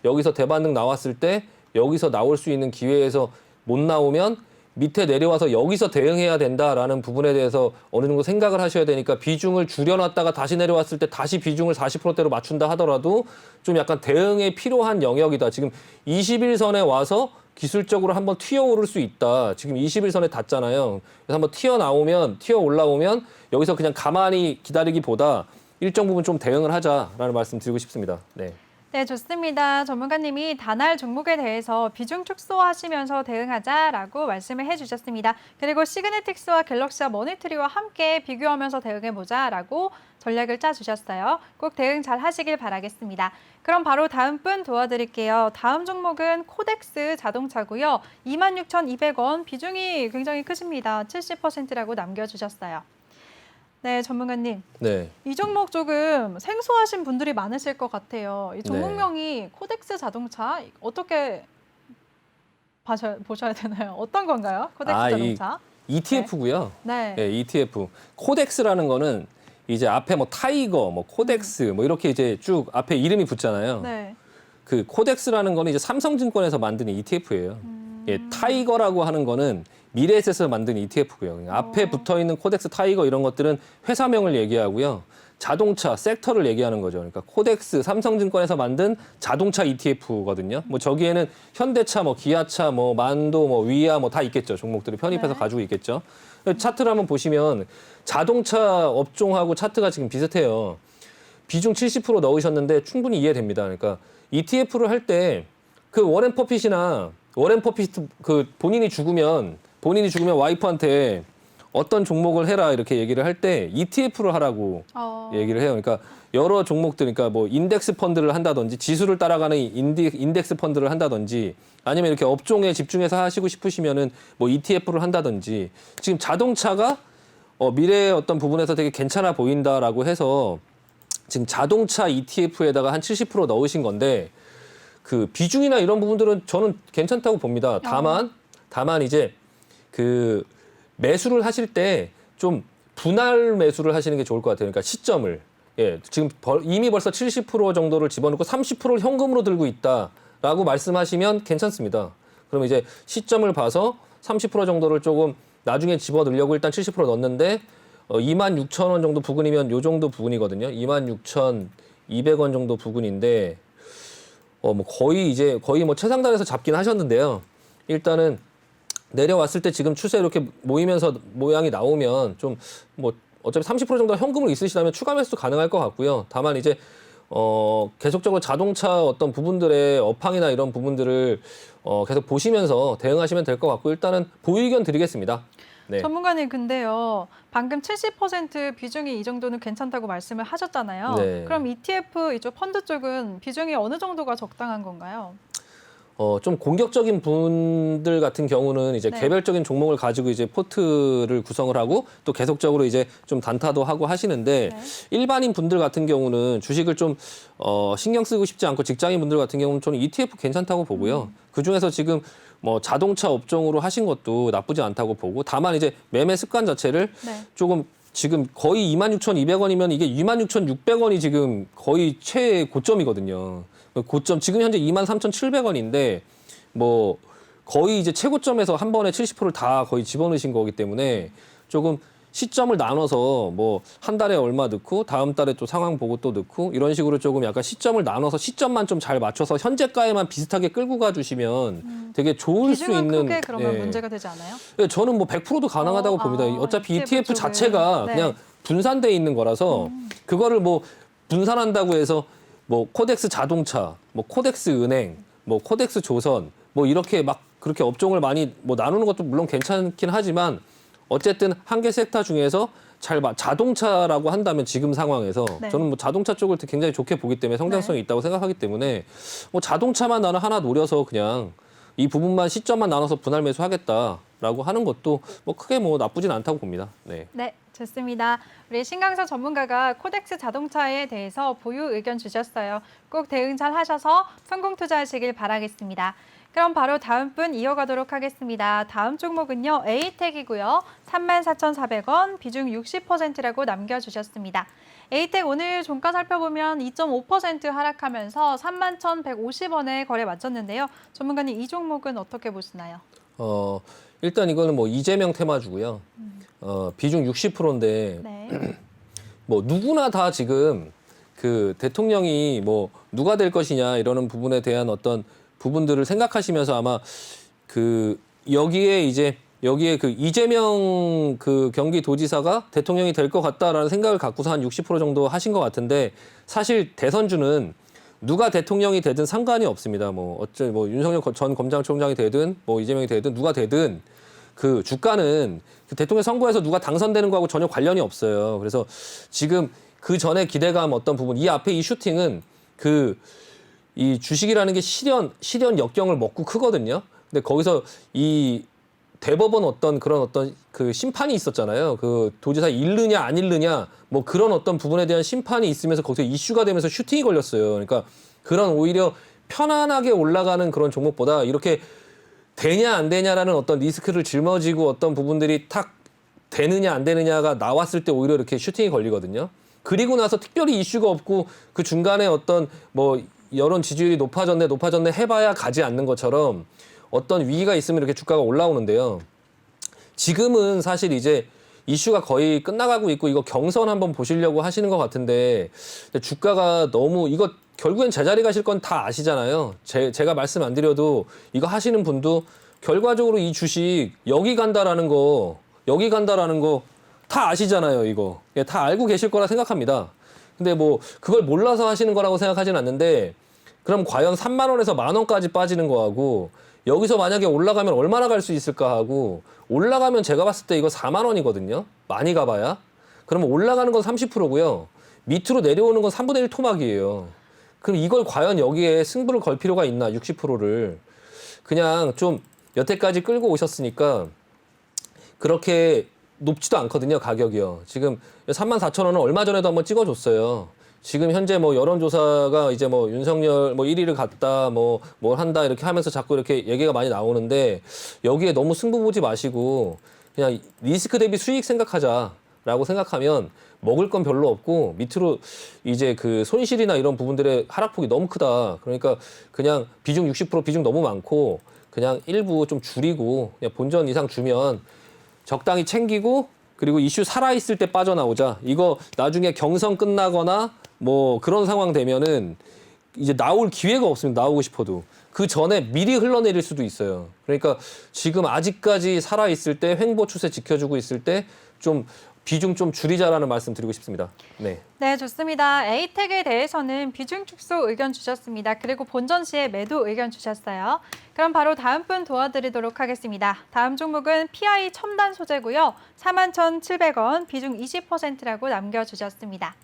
여기서 대반등 나왔을 때 여기서 나올 수 있는 기회에서 못 나오면 밑에 내려와서 여기서 대응해야 된다라는 부분에 대해서 어느 정도 생각을 하셔야 되니까 비중을 줄여놨다가 다시 내려왔을 때 다시 비중을 40%대로 맞춘다 하더라도 좀 약간 대응에 필요한 영역이다. 지금 21선에 와서 기술적으로 한번 튀어 오를 수 있다. 지금 21선에 닿잖아요. 그래서 한번 튀어 올라오면 여기서 그냥 가만히 기다리기보다 일정 부분 좀 대응을 하자라는 말씀 드리고 싶습니다. 네. 네, 좋습니다. 전문가님이 다날 종목에 대해서 비중 축소하시면서 대응하자라고 말씀을 해주셨습니다. 그리고 시그네틱스와 갤럭시와 머니트리와 함께 비교하면서 대응해보자라고 전략을 짜주셨어요. 꼭 대응 잘 하시길 바라겠습니다. 그럼 바로 다음 분 도와드릴게요. 다음 종목은 코덱스 자동차고요. 26,200원 비중이 굉장히 크십니다. 70%라고 남겨주셨어요. 네, 전문가님. 네. 이 종목 조금 생소하신 분들이 많으실 것 같아요. 이 종목명이 코덱스 자동차 어떻게 보셔야 되나요? 어떤 건가요? 코덱스 자동차. ETF고요. 네. 네, ETF. 코덱스라는 거는 이제 앞에 뭐 타이거, 뭐 코덱스, 뭐 이렇게 이제 쭉 앞에 이름이 붙잖아요. 네. 그 코덱스라는 거는 이제 삼성증권에서 만든 ETF예요. 예, 타이거라고 하는 거는 미래에셋에서 만든 ETF고요. 그러니까 앞에 붙어 있는 코덱스, 타이거 이런 것들은 회사명을 얘기하고요. 자동차 섹터를 얘기하는 거죠. 그러니까 코덱스, 삼성증권에서 만든 자동차 ETF거든요. 뭐 저기에는 현대차, 뭐 기아차, 뭐 만도, 뭐 위아 뭐 다 있겠죠. 종목들이 편입해서 네. 가지고 있겠죠. 차트를 한번 보시면 자동차 업종하고 차트가 지금 비슷해요. 비중 70% 넣으셨는데 충분히 이해됩니다. 그러니까 ETF를 할 때 그 워렌 버핏 그 본인이 죽으면 와이프한테 어떤 종목을 해라 이렇게 얘기를 할 때 ETF를 하라고 얘기를 해요. 그러니까 여러 종목들, 그러니까 뭐 인덱스 펀드를 한다든지 지수를 따라가는 인덱스 펀드를 한다든지 아니면 이렇게 업종에 집중해서 하시고 싶으시면은 뭐 ETF를 한다든지 지금 자동차가 미래의 어떤 부분에서 되게 괜찮아 보인다라고 해서 지금 자동차 ETF에다가 한 70% 넣으신 건데 그 비중이나 이런 부분들은 저는 괜찮다고 봅니다. 다만 이제 그 매수를 하실 때 좀 분할 매수를 하시는 게 좋을 것 같아요. 그러니까 시점을 지금 이미 벌써 70% 정도를 집어넣고 30%를 현금으로 들고 있다라고 말씀하시면 괜찮습니다. 그럼 이제 시점을 봐서 30% 정도를 조금 나중에 집어넣으려고 일단 70% 넣었는데 26,000원 정도 부근이면 요 정도 부근이거든요. 26,200원 정도 부근인데 뭐 거의 뭐 최상단에서 잡긴 하셨는데요. 일단은 내려왔을 때 지금 추세 이렇게 모이면서 모양이 나오면 좀 뭐 어차피 30% 정도 현금으로 있으시다면 추가 매수도 가능할 것 같고요. 다만 이제 계속적으로 자동차 어떤 부분들의 업황이나 이런 부분들을 계속 보시면서 대응하시면 될 것 같고 일단은 보유 의견 드리겠습니다. 네. 전문가님 근데요. 방금 70% 비중이 이 정도는 괜찮다고 말씀을 하셨잖아요. 네. 그럼 ETF 이쪽 펀드 쪽은 비중이 어느 정도가 적당한 건가요? 좀 공격적인 분들 같은 경우는 이제 네. 개별적인 종목을 가지고 이제 포트를 구성을 하고 또 계속적으로 이제 좀 단타도 하고 하시는데 네. 일반인 분들 같은 경우는 주식을 좀 신경 쓰고 싶지 않고 직장인 분들 같은 경우는 저는 ETF 괜찮다고 보고요. 그 중에서 지금 뭐 자동차 업종으로 하신 것도 나쁘지 않다고 보고 다만 이제 매매 습관 자체를 네. 조금 지금 거의 26,200원이면 이게 26,600원이 지금 거의 최고점이거든요. 고점 지금 현재 23,700원인데 뭐 거의 이제 최고점에서 한 번에 70%를 다 거의 집어넣으신 거기 때문에 조금 시점을 나눠서 뭐 한 달에 얼마 넣고 다음 달에 또 상황 보고 또 넣고 이런 식으로 조금 약간 시점을 나눠서 시점만 좀 잘 맞춰서 현재가에만 비슷하게 끌고 가주시면 되게 좋을 수 비중은 있는 크게 그러면 예. 문제가 되지 않아요? 예, 저는 뭐 100%도 가능하다고 봅니다. 어차피 ETF 쪽을. 자체가 네. 그냥 분산돼 있는 거라서 그거를 뭐 분산한다고 해서 뭐 코덱스 자동차, 뭐 코덱스 은행, 뭐 코덱스 조선 뭐 이렇게 막 그렇게 업종을 많이 뭐 나누는 것도 물론 괜찮긴 하지만 어쨌든 한 개 섹터 중에서 자동차라고 한다면 지금 상황에서 네. 저는 뭐 자동차 쪽을 굉장히 좋게 보기 때문에 성장성이 네. 있다고 생각하기 때문에 뭐 자동차만 나는 하나 노려서 그냥 이 부분만 시점만 나눠서 분할 매수하겠다라고 하는 것도 뭐 크게 뭐 나쁘진 않다고 봅니다. 네. 네, 좋습니다. 우리 신강서 전문가가 코덱스 자동차에 대해서 보유 의견 주셨어요. 꼭 대응 잘 하셔서 성공 투자하시길 바라겠습니다. 그럼 바로 다음 분 이어가도록 하겠습니다. 다음 종목은요, 에이텍이고요. 34,400원, 비중 60%라고 남겨주셨습니다. 에이텍 오늘 종가 살펴보면 2.5% 하락하면서 31,150원에 거래 마쳤는데요. 전문가님 이 종목은 어떻게 보시나요? 일단 이거는 뭐 이재명 테마주고요. 비중 60%인데 네. 뭐 누구나 다 지금 그 대통령이 뭐 누가 될 것이냐 이러는 부분에 대한 어떤 부분들을 생각하시면서 아마 그 여기에 그 이재명 그 경기도지사가 대통령이 될 것 같다라는 생각을 갖고서 한 60% 정도 하신 것 같은데 사실 대선주는 누가 대통령이 되든 상관이 없습니다. 뭐 윤석열 전 검찰총장이 되든 뭐 이재명이 되든 누가 되든 그 주가는 그 대통령 선거에서 누가 당선되는 거하고 전혀 관련이 없어요. 그래서 지금 그 전에 기대감 어떤 부분 이 앞에 이 슈팅은 이 주식이라는 게 실현 역경을 먹고 크거든요. 근데 거기서 이 대법원 그런 그 심판이 있었잖아요. 그 도지사 잃느냐 안 잃느냐 뭐 그런 어떤 부분에 대한 심판이 있으면서 거기서 이슈가 되면서 슈팅이 걸렸어요. 그러니까 그런 오히려 편안하게 올라가는 그런 종목보다 이렇게 되냐 안 되냐라는 어떤 리스크를 짊어지고 어떤 부분들이 탁 되느냐 안 되느냐가 나왔을 때 오히려 이렇게 슈팅이 걸리거든요. 그리고 나서 특별히 이슈가 없고 그 중간에 어떤 뭐 여론 지지율이 높아졌네 해봐야 가지 않는 것처럼 어떤 위기가 있으면 이렇게 주가가 올라오는데요. 지금은 사실 이제 이슈가 거의 끝나가고 있고 이거 경선 한번 보시려고 하시는 것 같은데 주가가 너무 이거 결국엔 제자리 가실 건 다 아시잖아요. 제가 말씀 안 드려도 이거 하시는 분도 결과적으로 이 주식 여기 간다라는 거 다 아시잖아요. 이거 다 알고 계실 거라 생각합니다. 근데 뭐 그걸 몰라서 하시는 거라고 생각하진 않는데 그럼 과연 3만 원에서 만 원까지 빠지는 거하고 여기서 만약에 올라가면 얼마나 갈 수 있을까 하고 올라가면 제가 봤을 때 이거 4만 원이거든요. 많이 가봐야. 그러면 올라가는 건 30%고요. 밑으로 내려오는 건 3분의 1 토막이에요. 그럼 이걸 과연 여기에 승부를 걸 필요가 있나 60%를. 그냥 좀 여태까지 끌고 오셨으니까 그렇게 높지도 않거든요. 가격이요. 지금 34,000원은 얼마 전에도 한번 찍어줬어요. 지금 현재 뭐 여론조사가 이제 뭐 윤석열 뭐 1위를 갔다 뭘 한다 이렇게 하면서 자꾸 이렇게 얘기가 많이 나오는데 여기에 너무 승부 보지 마시고 그냥 리스크 대비 수익 생각하자라고 생각하면 먹을 건 별로 없고 밑으로 이제 그 손실이나 이런 부분들의 하락폭이 너무 크다. 그러니까 그냥 비중 60% 비중 너무 많고 그냥 일부 좀 줄이고 그냥 본전 이상 주면 적당히 챙기고 그리고 이슈 살아있을 때 빠져나오자. 이거 나중에 경선 끝나거나 뭐 그런 상황 되면은 이제 나올 기회가 없습니다. 나오고 싶어도. 그 전에 미리 흘러내릴 수도 있어요. 그러니까 지금 아직까지 살아있을 때 횡보 추세 지켜주고 있을 때 좀 비중 좀 줄이자라는 말씀 드리고 싶습니다. 네. 네, 좋습니다. 에이텍에 대해서는 비중 축소 의견 주셨습니다. 그리고 본전 시에 매도 의견 주셨어요. 그럼 바로 다음 분 도와드리도록 하겠습니다. 다음 종목은 PI 첨단 소재고요. 41,700원, 비중 20%라고 남겨주셨습니다.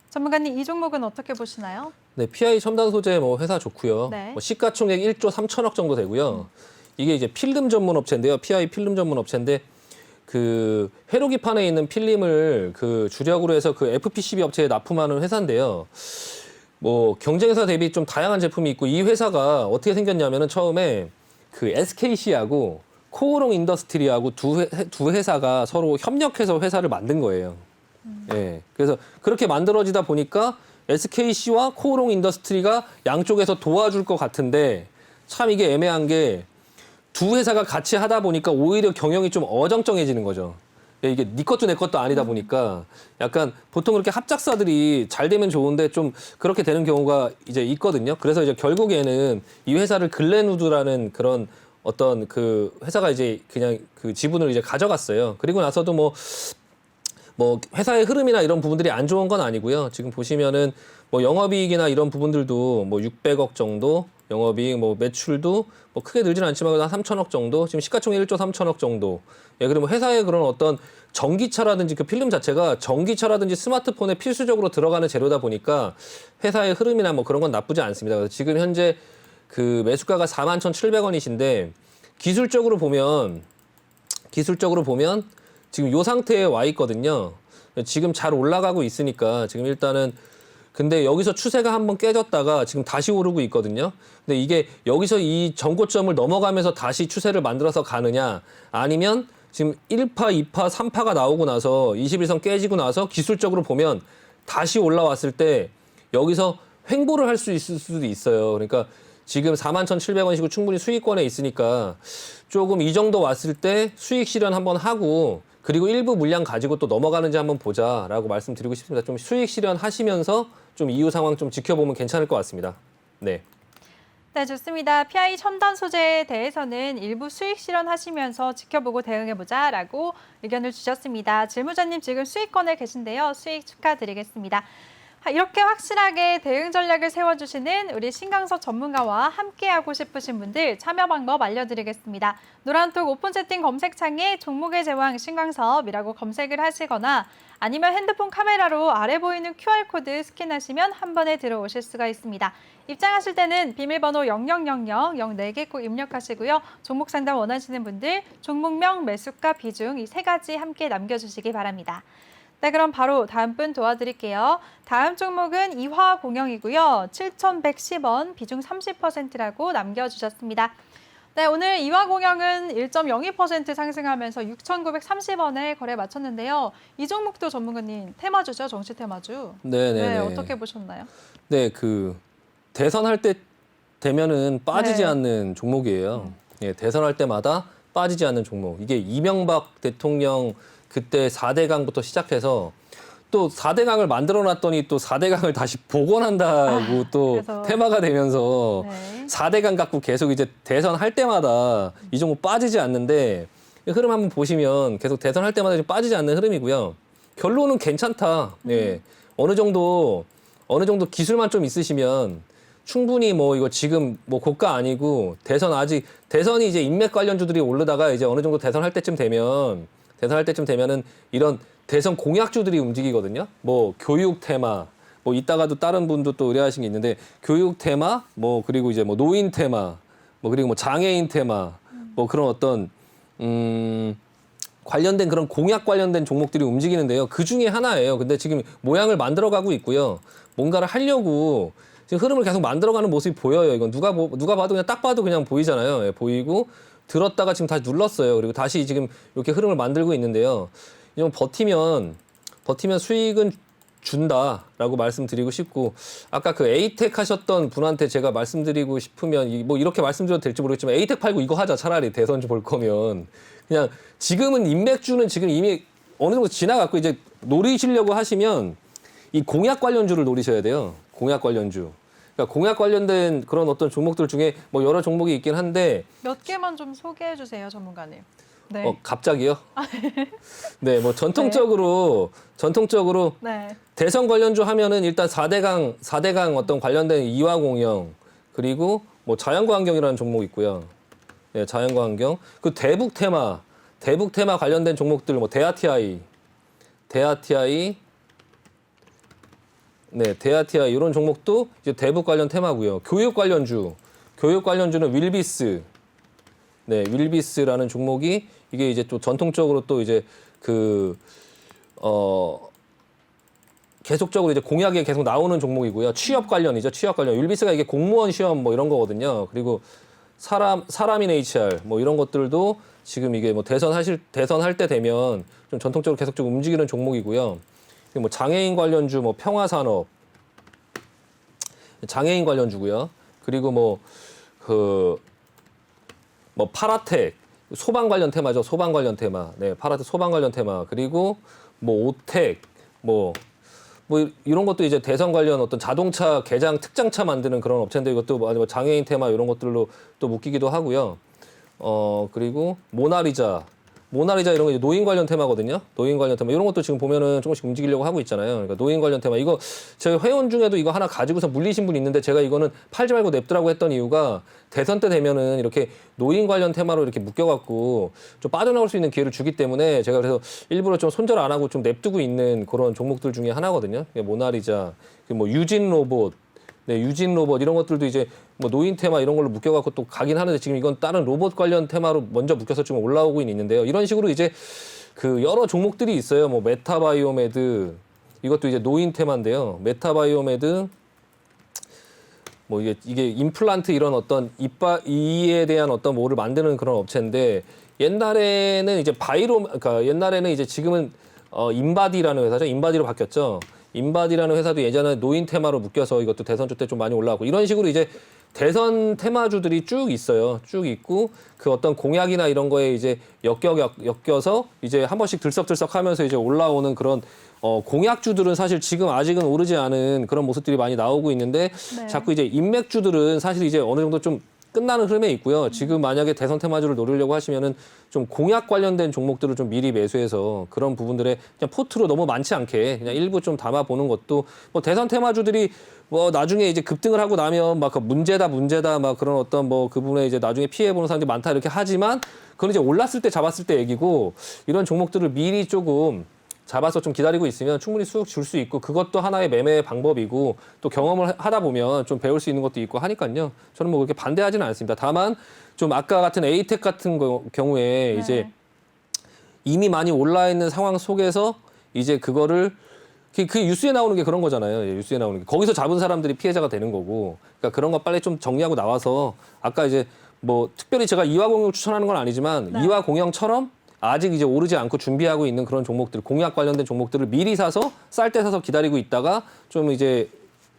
전문가님, 이 종목은 어떻게 보시나요? 네, PI 첨단 소재 뭐 회사 좋고요. 네. 뭐 시가총액 1조 3천억 정도 되고요. 이게 이제 필름 전문 업체인데요. PI 필름 전문 업체인데 그 회로기판에 있는 필름을 그 주력으로 해서 그 FPCB 업체에 납품하는 회사인데요. 뭐 경쟁사 대비 좀 다양한 제품이 있고 이 회사가 어떻게 생겼냐면은 처음에 그 SKC하고 코오롱 인더스트리하고 두 회사가 서로 협력해서 회사를 만든 거예요. 예. 그래서 그렇게 만들어지다 보니까 SKC와 코오롱 인더스트리가 양쪽에서 도와줄 것 같은데 참 이게 애매한 게 두 회사가 같이 하다 보니까 오히려 경영이 좀 어정쩡해지는 거죠. 이게 네 것도 내 것도 아니다 보니까 약간 보통 그렇게 합작사들이 잘 되면 좋은데 좀 그렇게 되는 경우가 이제 있거든요. 그래서 이제 결국에는 이 회사를 글렌우드라는 그런 어떤 그 회사가 이제 그냥 그 지분을 이제 가져갔어요. 그리고 나서도 뭐 회사의 흐름이나 이런 부분들이 안 좋은 건 아니고요. 지금 보시면은 뭐 영업이익이나 이런 부분들도 뭐 600억 정도, 영업이익 뭐 매출도 뭐 크게 늘지는 않지만 한 3천억 정도, 지금 시가총액 1조 3천억 정도. 예, 그리고 회사의 그런 어떤 전기차라든지 그 필름 자체가 전기차라든지 스마트폰에 필수적으로 들어가는 재료다 보니까 회사의 흐름이나 뭐 그런 건 나쁘지 않습니다. 그래서 지금 현재 그 매수가가 41,700원이신데 기술적으로 보면 지금 요 상태에 와 있거든요. 지금 잘 올라가고 있으니까 지금 일단은 근데 여기서 추세가 한번 깨졌다가 지금 다시 오르고 있거든요. 근데 이게 여기서 이 전고점을 넘어가면서 다시 추세를 만들어서 가느냐 아니면 지금 1파, 2파, 3파가 나오고 나서 21선 깨지고 나서 기술적으로 보면 다시 올라왔을 때 여기서 횡보를 할 수 있을 수도 있어요. 그러니까 지금 41,700원이시고 충분히 수익권에 있으니까 조금 이 정도 왔을 때 수익 실현 한번 하고 그리고 일부 물량 가지고 또 넘어가는지 한번 보자라고 말씀드리고 싶습니다. 좀 수익 실현하시면서 좀 이후 상황 좀 지켜보면 괜찮을 것 같습니다. 네. 네, 좋습니다. PI 첨단 소재에 대해서는 일부 수익 실현하시면서 지켜보고 대응해보자라고 의견을 주셨습니다. 질문자님 지금 수익권에 계신데요. 수익 축하드리겠습니다. 이렇게 확실하게 대응 전략을 세워주시는 우리 신강서 전문가와 함께하고 싶으신 분들 참여 방법 알려드리겠습니다. 노란톡 오픈 채팅 검색창에 종목의 제왕 신강섭이라고 검색을 하시거나 아니면 핸드폰 카메라로 아래 보이는 QR코드 스캔하시면 한 번에 들어오실 수가 있습니다. 입장하실 때는 비밀번호 000004개 꼭 입력하시고요. 종목 상담 원하시는 분들 종목명, 매수가, 비중 이 세 가지 함께 남겨주시기 바랍니다. 네, 그럼 바로 다음 분 도와드릴게요. 다음 종목은 이화공영이고요. 7,110원, 비중 30%라고 남겨주셨습니다. 네, 오늘 이화공영은 1.02% 상승하면서 6,930원에 거래 마쳤는데요. 이 종목도 전문가님 테마주죠, 정치 테마주. 네네네. 네, 어떻게 보셨나요? 네, 그 대선할 때 되면은 빠지지 네. 않는 종목이에요. 예, 대선할 때마다 빠지지 않는 종목. 이게 이명박 대통령 그때 4대강부터 시작해서 또 4대강을 만들어 놨더니 또 4대강을 다시 복원한다고 또 그래서- 테마가 되면서 네. 4대강 갖고 계속 이제 대선할 때마다 이 종목 빠지지 않는데 흐름 한번 보시면 계속 대선할 때마다 좀 빠지지 않는 흐름이고요. 결론은 괜찮다. 네. 어느 정도 기술만 좀 있으시면 충분히 뭐 이거 지금 뭐 고가 아니고 대선이 이제 인맥 관련주들이 오르다가 이제 어느 정도 대선할 때쯤 되면은 이런 대선 공약주들이 움직이거든요. 뭐 교육 테마, 뭐 이따가도 다른 분도 또 의뢰하신 게 있는데 교육 테마, 뭐 그리고 이제 뭐 노인 테마, 뭐 그리고 뭐 장애인 테마, 뭐 그런 어떤 관련된 그런 공약 관련된 종목들이 움직이는데요. 그 중에 하나예요. 근데 지금 모양을 만들어가고 있고요. 뭔가를 하려고 지금 흐름을 계속 만들어가는 모습이 보여요. 이건 누가 봐도 그냥 딱 봐도 그냥 보이잖아요. 예, 보이고 들었다가 지금 다시 눌렀어요. 그리고 다시 지금 이렇게 흐름을 만들고 있는데요. 이건 버티면 수익은 준다라고 말씀드리고 싶고 아까 그 에이텍 하셨던 분한테 제가 말씀드리고 싶으면 뭐 이렇게 말씀드려도 될지 모르겠지만 에이텍 팔고 이거 하자 차라리 대선주 볼 거면 그냥 지금은 인맥주는 지금 이미 어느 정도 지나갔고 이제 노리시려고 하시면 이 공약 관련주를 노리셔야 돼요. 공약 관련주. 그러니까 공약 관련된 그런 어떤 종목들 중에 뭐 여러 종목이 있긴 한데 몇 개만 좀 소개해 주세요, 전문가님. 네. 갑자기요? 네, 뭐 전통적으로 네. 대선 관련주 하면은 일단 4대강 어떤 관련된 이화공영 그리고 뭐 자연과 환경이라는 종목 있고요. 네, 자연과 환경. 그 대북 테마 관련된 종목들 뭐 데아티아이 네, 데아티아이 이런 종목도 이제 대북 관련 테마고요. 교육 관련주는 윌비스. 네, 윌비스라는 종목이 이게 이제 또 전통적으로 또 이제 계속적으로 이제 공약에 계속 나오는 종목이고요. 취업 관련이죠. 취업 관련. 윌비스가 이게 공무원 시험 뭐 이런 거거든요. 그리고 사람인 HR 뭐 이런 것들도 지금 이게 뭐 대선할 때 되면 좀 전통적으로 계속 좀 움직이는 종목이고요. 그리고 뭐 장애인 관련주 뭐 평화산업 장애인 관련주고요. 그리고 뭐 파라텍 소방 관련 테마죠. 소방 관련 테마. 네, 파라트 소방 관련 테마. 그리고 뭐 오텍, 뭐 이런 것도 이제 대선 관련 어떤 자동차 개장 특장차 만드는 그런 업체인데 이것도 뭐 장애인 테마 이런 것들로 또 묶이기도 하고요. 그리고 모나리자 이런 거 이제 노인 관련 테마거든요. 노인 관련 테마 이런 것도 지금 보면은 조금씩 움직이려고 하고 있잖아요. 그러니까 노인 관련 테마 이거 저희 회원 중에도 이거 하나 가지고서 물리신 분 있는데 제가 이거는 팔지 말고 냅두라고 했던 이유가 대선 때 되면은 이렇게 노인 관련 테마로 이렇게 묶여갖고 좀 빠져나올 수 있는 기회를 주기 때문에 제가 그래서 일부러 좀 손절 안 하고 좀 냅두고 있는 그런 종목들 중에 하나거든요. 모나리자, 뭐 유진 로봇. 네, 유진 로봇 이런 것들도 이제 뭐 노인 테마 이런 걸로 묶여갖고 또 가긴 하는데 지금 이건 다른 로봇 관련 테마로 먼저 묶여서 지금 올라오고 있는데요. 이런 식으로 이제 그 여러 종목들이 있어요. 뭐 메타바이오메드 이것도 이제 노인 테마인데요. 메타바이오메드 뭐 이게 임플란트 이런 어떤 이에 대한 어떤 뭐를 만드는 그런 업체인데 옛날에는 이제 그러니까 옛날에는 이제 지금은 인바디라는 회사죠. 인바디로 바뀌었죠. 인바디라는 회사도 예전에 노인 테마로 묶여서 이것도 대선주 때 좀 많이 올라왔고 이런 식으로 이제 대선 테마주들이 쭉 있어요. 쭉 있고 그 어떤 공약이나 이런 거에 이제 엮여서 이제 한 번씩 들썩들썩하면서 이제 올라오는 그런 공약주들은 사실 지금 아직은 오르지 않은 그런 모습들이 많이 나오고 있는데 네. 자꾸 이제 인맥주들은 사실 이제 어느 정도 좀 끝나는 흐름에 있고요. 지금 만약에 대선 테마주를 노리려고 하시면은 좀 공약 관련된 종목들을 좀 미리 매수해서 그런 부분들에 그냥 포트로 너무 많지 않게 그냥 일부 좀 담아 보는 것도 뭐 대선 테마주들이 뭐 나중에 이제 급등을 하고 나면 막 문제다 막 그런 어떤 뭐 그 부분에 이제 나중에 피해 보는 사람들이 많다 이렇게 하지만 그건 이제 올랐을 때 잡았을 때 얘기고 이런 종목들을 미리 조금 잡아서 좀 기다리고 있으면 충분히 수익 줄 수 있고 그것도 하나의 매매 방법이고 또 경험을 하다 보면 좀 배울 수 있는 것도 있고 하니까요. 저는 뭐 그렇게 반대하지는 않습니다. 다만 좀 아까 같은 에이텍 같은 경우에 네. 이제 이미 많이 올라 있는 상황 속에서 이제 그거를 그 뉴스에 나오는 게 그런 거잖아요. 예, 뉴스에 나오는 게 거기서 잡은 사람들이 피해자가 되는 거고 그러니까 그런 거 빨리 좀 정리하고 나와서 아까 이제 뭐 특별히 제가 이화공영 추천하는 건 아니지만 네. 이화공영처럼 아직 이제 오르지 않고 준비하고 있는 그런 종목들, 공약 관련된 종목들을 미리 사서 쌀 때 사서 기다리고 있다가 좀 이제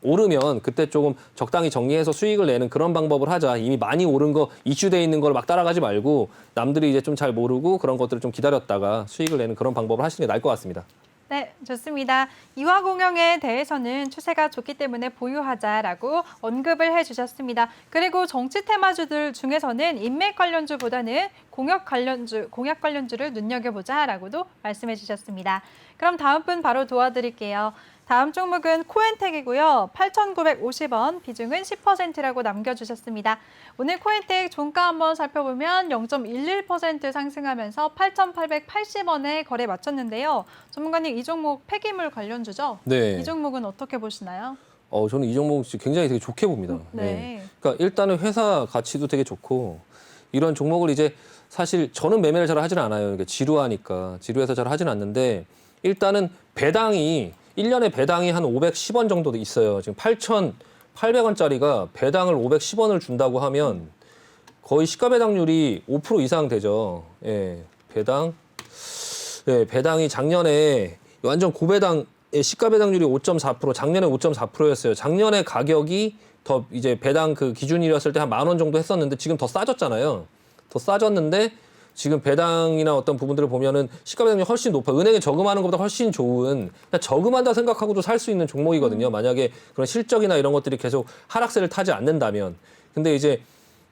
오르면 그때 조금 적당히 정리해서 수익을 내는 그런 방법을 하자. 이미 많이 오른 거 이슈돼 있는 걸 막 따라가지 말고 남들이 이제 좀 잘 모르고 그런 것들을 좀 기다렸다가 수익을 내는 그런 방법을 하시는 게 나을 것 같습니다. 네, 좋습니다. 이화공영에 대해서는 추세가 좋기 때문에 보유하자라고 언급을 해주셨습니다. 그리고 정치 테마주들 중에서는 인맥 관련주보다는 공약 관련주를 눈여겨보자라고도 말씀해 주셨습니다. 그럼 다음 분 바로 도와드릴게요. 다음 종목은 코엔텍이고요. 8,950원, 비중은 10%라고 남겨주셨습니다. 오늘 코엔텍 종가 한번 살펴보면 0.11% 상승하면서 8,880원에 거래 마쳤는데요. 전문가님, 이 종목 폐기물 관련주죠? 네. 이 종목은 어떻게 보시나요? 저는 이 종목 굉장히 되게 좋게 봅니다. 네. 그러니까 일단은 회사 가치도 되게 좋고 이런 종목을 이제 사실 저는 매매를 잘 하지는 않아요. 그러니까 지루해서 잘 하지는 않는데 일단은 배당이 1년에 배당이 한 510원 정도 있어요. 지금 8,800원짜리가 배당을 510원을 준다고 하면 거의 시가 배당률이 5% 이상 되죠. 예, 배당이 작년에 완전 고배당 시가 배당률이 5.4%, 작년에 5.4%였어요. 작년에 가격이 더 이제 배당 그 기준이었을 때 한 10,000원 정도 했었는데 지금 더 싸졌잖아요. 더 싸졌는데 지금 배당이나 어떤 부분들을 보면은 시가 배당률이 훨씬 높아. 은행에 저금하는 것보다 훨씬 좋은 그냥 저금한다 생각하고도 살 수 있는 종목이거든요. 만약에 그런 실적이나 이런 것들이 계속 하락세를 타지 않는다면. 근데 이제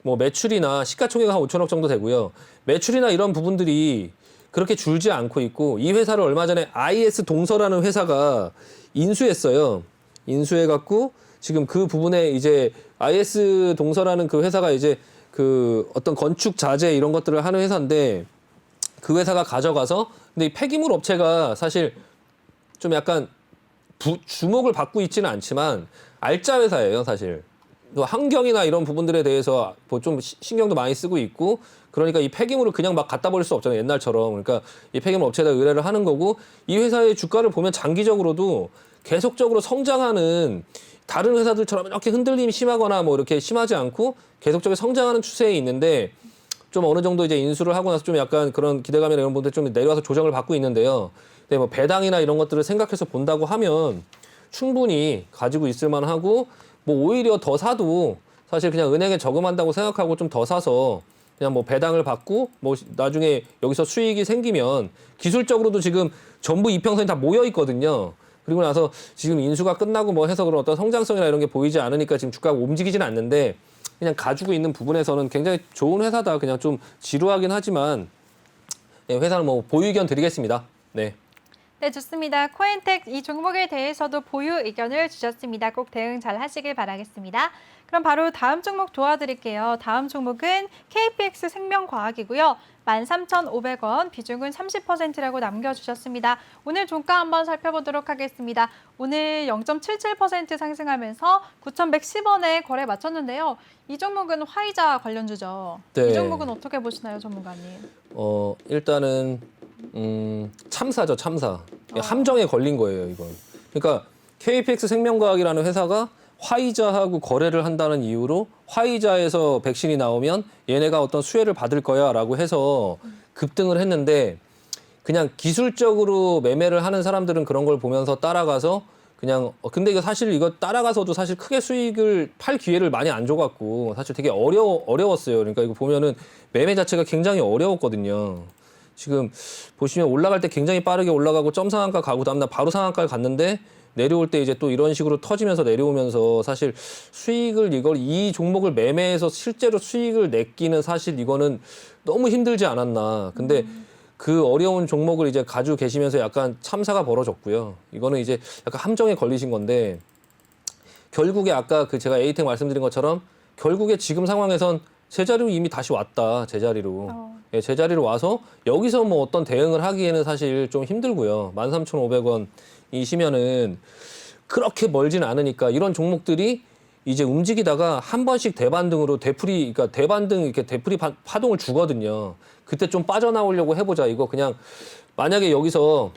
뭐 매출이나 시가총액 한 5천억 정도 되고요. 매출이나 이런 부분들이 그렇게 줄지 않고 있고 이 회사를 얼마 전에 IS 동서라는 회사가 인수했어요. 인수해갖고 지금 그 부분에 이제 IS 동서라는 그 회사가 이제 그 어떤 건축 자재 이런 것들을 하는 회사인데 그 회사가 가져가서 근데 이 폐기물 업체가 사실 좀 약간 주목을 받고 있지는 않지만 알짜 회사예요, 사실. 또 환경이나 이런 부분들에 대해서 뭐 좀 신경도 많이 쓰고 있고 그러니까 이 폐기물을 그냥 막 갖다 버릴 수 없잖아요, 옛날처럼. 그러니까 이 폐기물 업체에다 의뢰를 하는 거고 이 회사의 주가를 보면 장기적으로도 계속적으로 성장하는 다른 회사들처럼 이렇게 흔들림이 심하거나 뭐 이렇게 심하지 않고 계속적으로 성장하는 추세에 있는데 좀 어느 정도 이제 인수를 하고 나서 좀 약간 그런 기대감이나 이런 분들 좀 내려와서 조정을 받고 있는데요. 근데 뭐 배당이나 이런 것들을 생각해서 본다고 하면 충분히 가지고 있을 만하고 뭐 오히려 더 사도 사실 그냥 은행에 저금한다고 생각하고 좀 더 사서 그냥 뭐 배당을 받고 뭐 나중에 여기서 수익이 생기면 기술적으로도 지금 전부 이평선이 다 모여 있거든요. 그리고 나서 지금 인수가 끝나고 뭐 해서 그런 어떤 성장성이나 이런 게 보이지 않으니까 지금 주가가 움직이지는 않는데 그냥 가지고 있는 부분에서는 굉장히 좋은 회사다. 그냥 좀 지루하긴 하지만 예, 회사는 뭐 보유 의견 드리겠습니다. 네. 네, 좋습니다. 코엔텍 이 종목에 대해서도 보유 의견을 주셨습니다. 꼭 대응 잘 하시길 바라겠습니다. 그럼 바로 다음 종목 도와드릴게요. 다음 종목은 KPX 생명과학이고요. 13,500원, 비중은 30%라고 남겨주셨습니다. 오늘 종가 한번 살펴보도록 하겠습니다. 오늘 0.77% 상승하면서 9,110원에 거래 마쳤는데요. 이 종목은 화이자 관련주죠. 네. 이 종목은 어떻게 보시나요, 전문가님? 일단은 참사죠, 참사. 함정에 걸린 거예요, 이건. 그러니까 KPX 생명과학이라는 회사가 화이자하고 거래를 한다는 이유로 화이자에서 백신이 나오면 얘네가 어떤 수혜를 받을 거야라고 해서 급등을 했는데 그냥 기술적으로 매매를 하는 사람들은 그런 걸 보면서 따라가서 그냥 근데 이거 사실 이거 따라가서도 사실 크게 수익을 팔 기회를 많이 안 줘갖고 사실 되게 어려웠어요. 그러니까 이거 보면은 매매 자체가 굉장히 어려웠거든요. 지금 보시면 올라갈 때 굉장히 빠르게 올라가고 점 상한가 가고 다음날 바로 상한가를 갔는데 내려올 때 이제 또 이런 식으로 터지면서 내려오면서 사실 수익을 이 종목을 매매해서 실제로 수익을 내기는 사실 이거는 너무 힘들지 않았나. 근데 그 어려운 종목을 이제 가지고 계시면서 약간 참사가 벌어졌고요. 이거는 이제 약간 함정에 걸리신 건데 결국에 아까 그 제가 에이텍 말씀드린 것처럼 결국에 지금 상황에선 제자리로 이미 다시 왔다. 제자리로. 예, 제자리로 와서 여기서 뭐 어떤 대응을 하기에는 사실 좀 힘들고요. 13,500원이시면은 그렇게 멀진 않으니까 이런 종목들이 이제 움직이다가 한 번씩 대반등으로 그러니까 대반등 이렇게 되풀이 파동을 주거든요. 그때 좀 빠져나오려고 해보자. 이거 그냥 만약에 여기서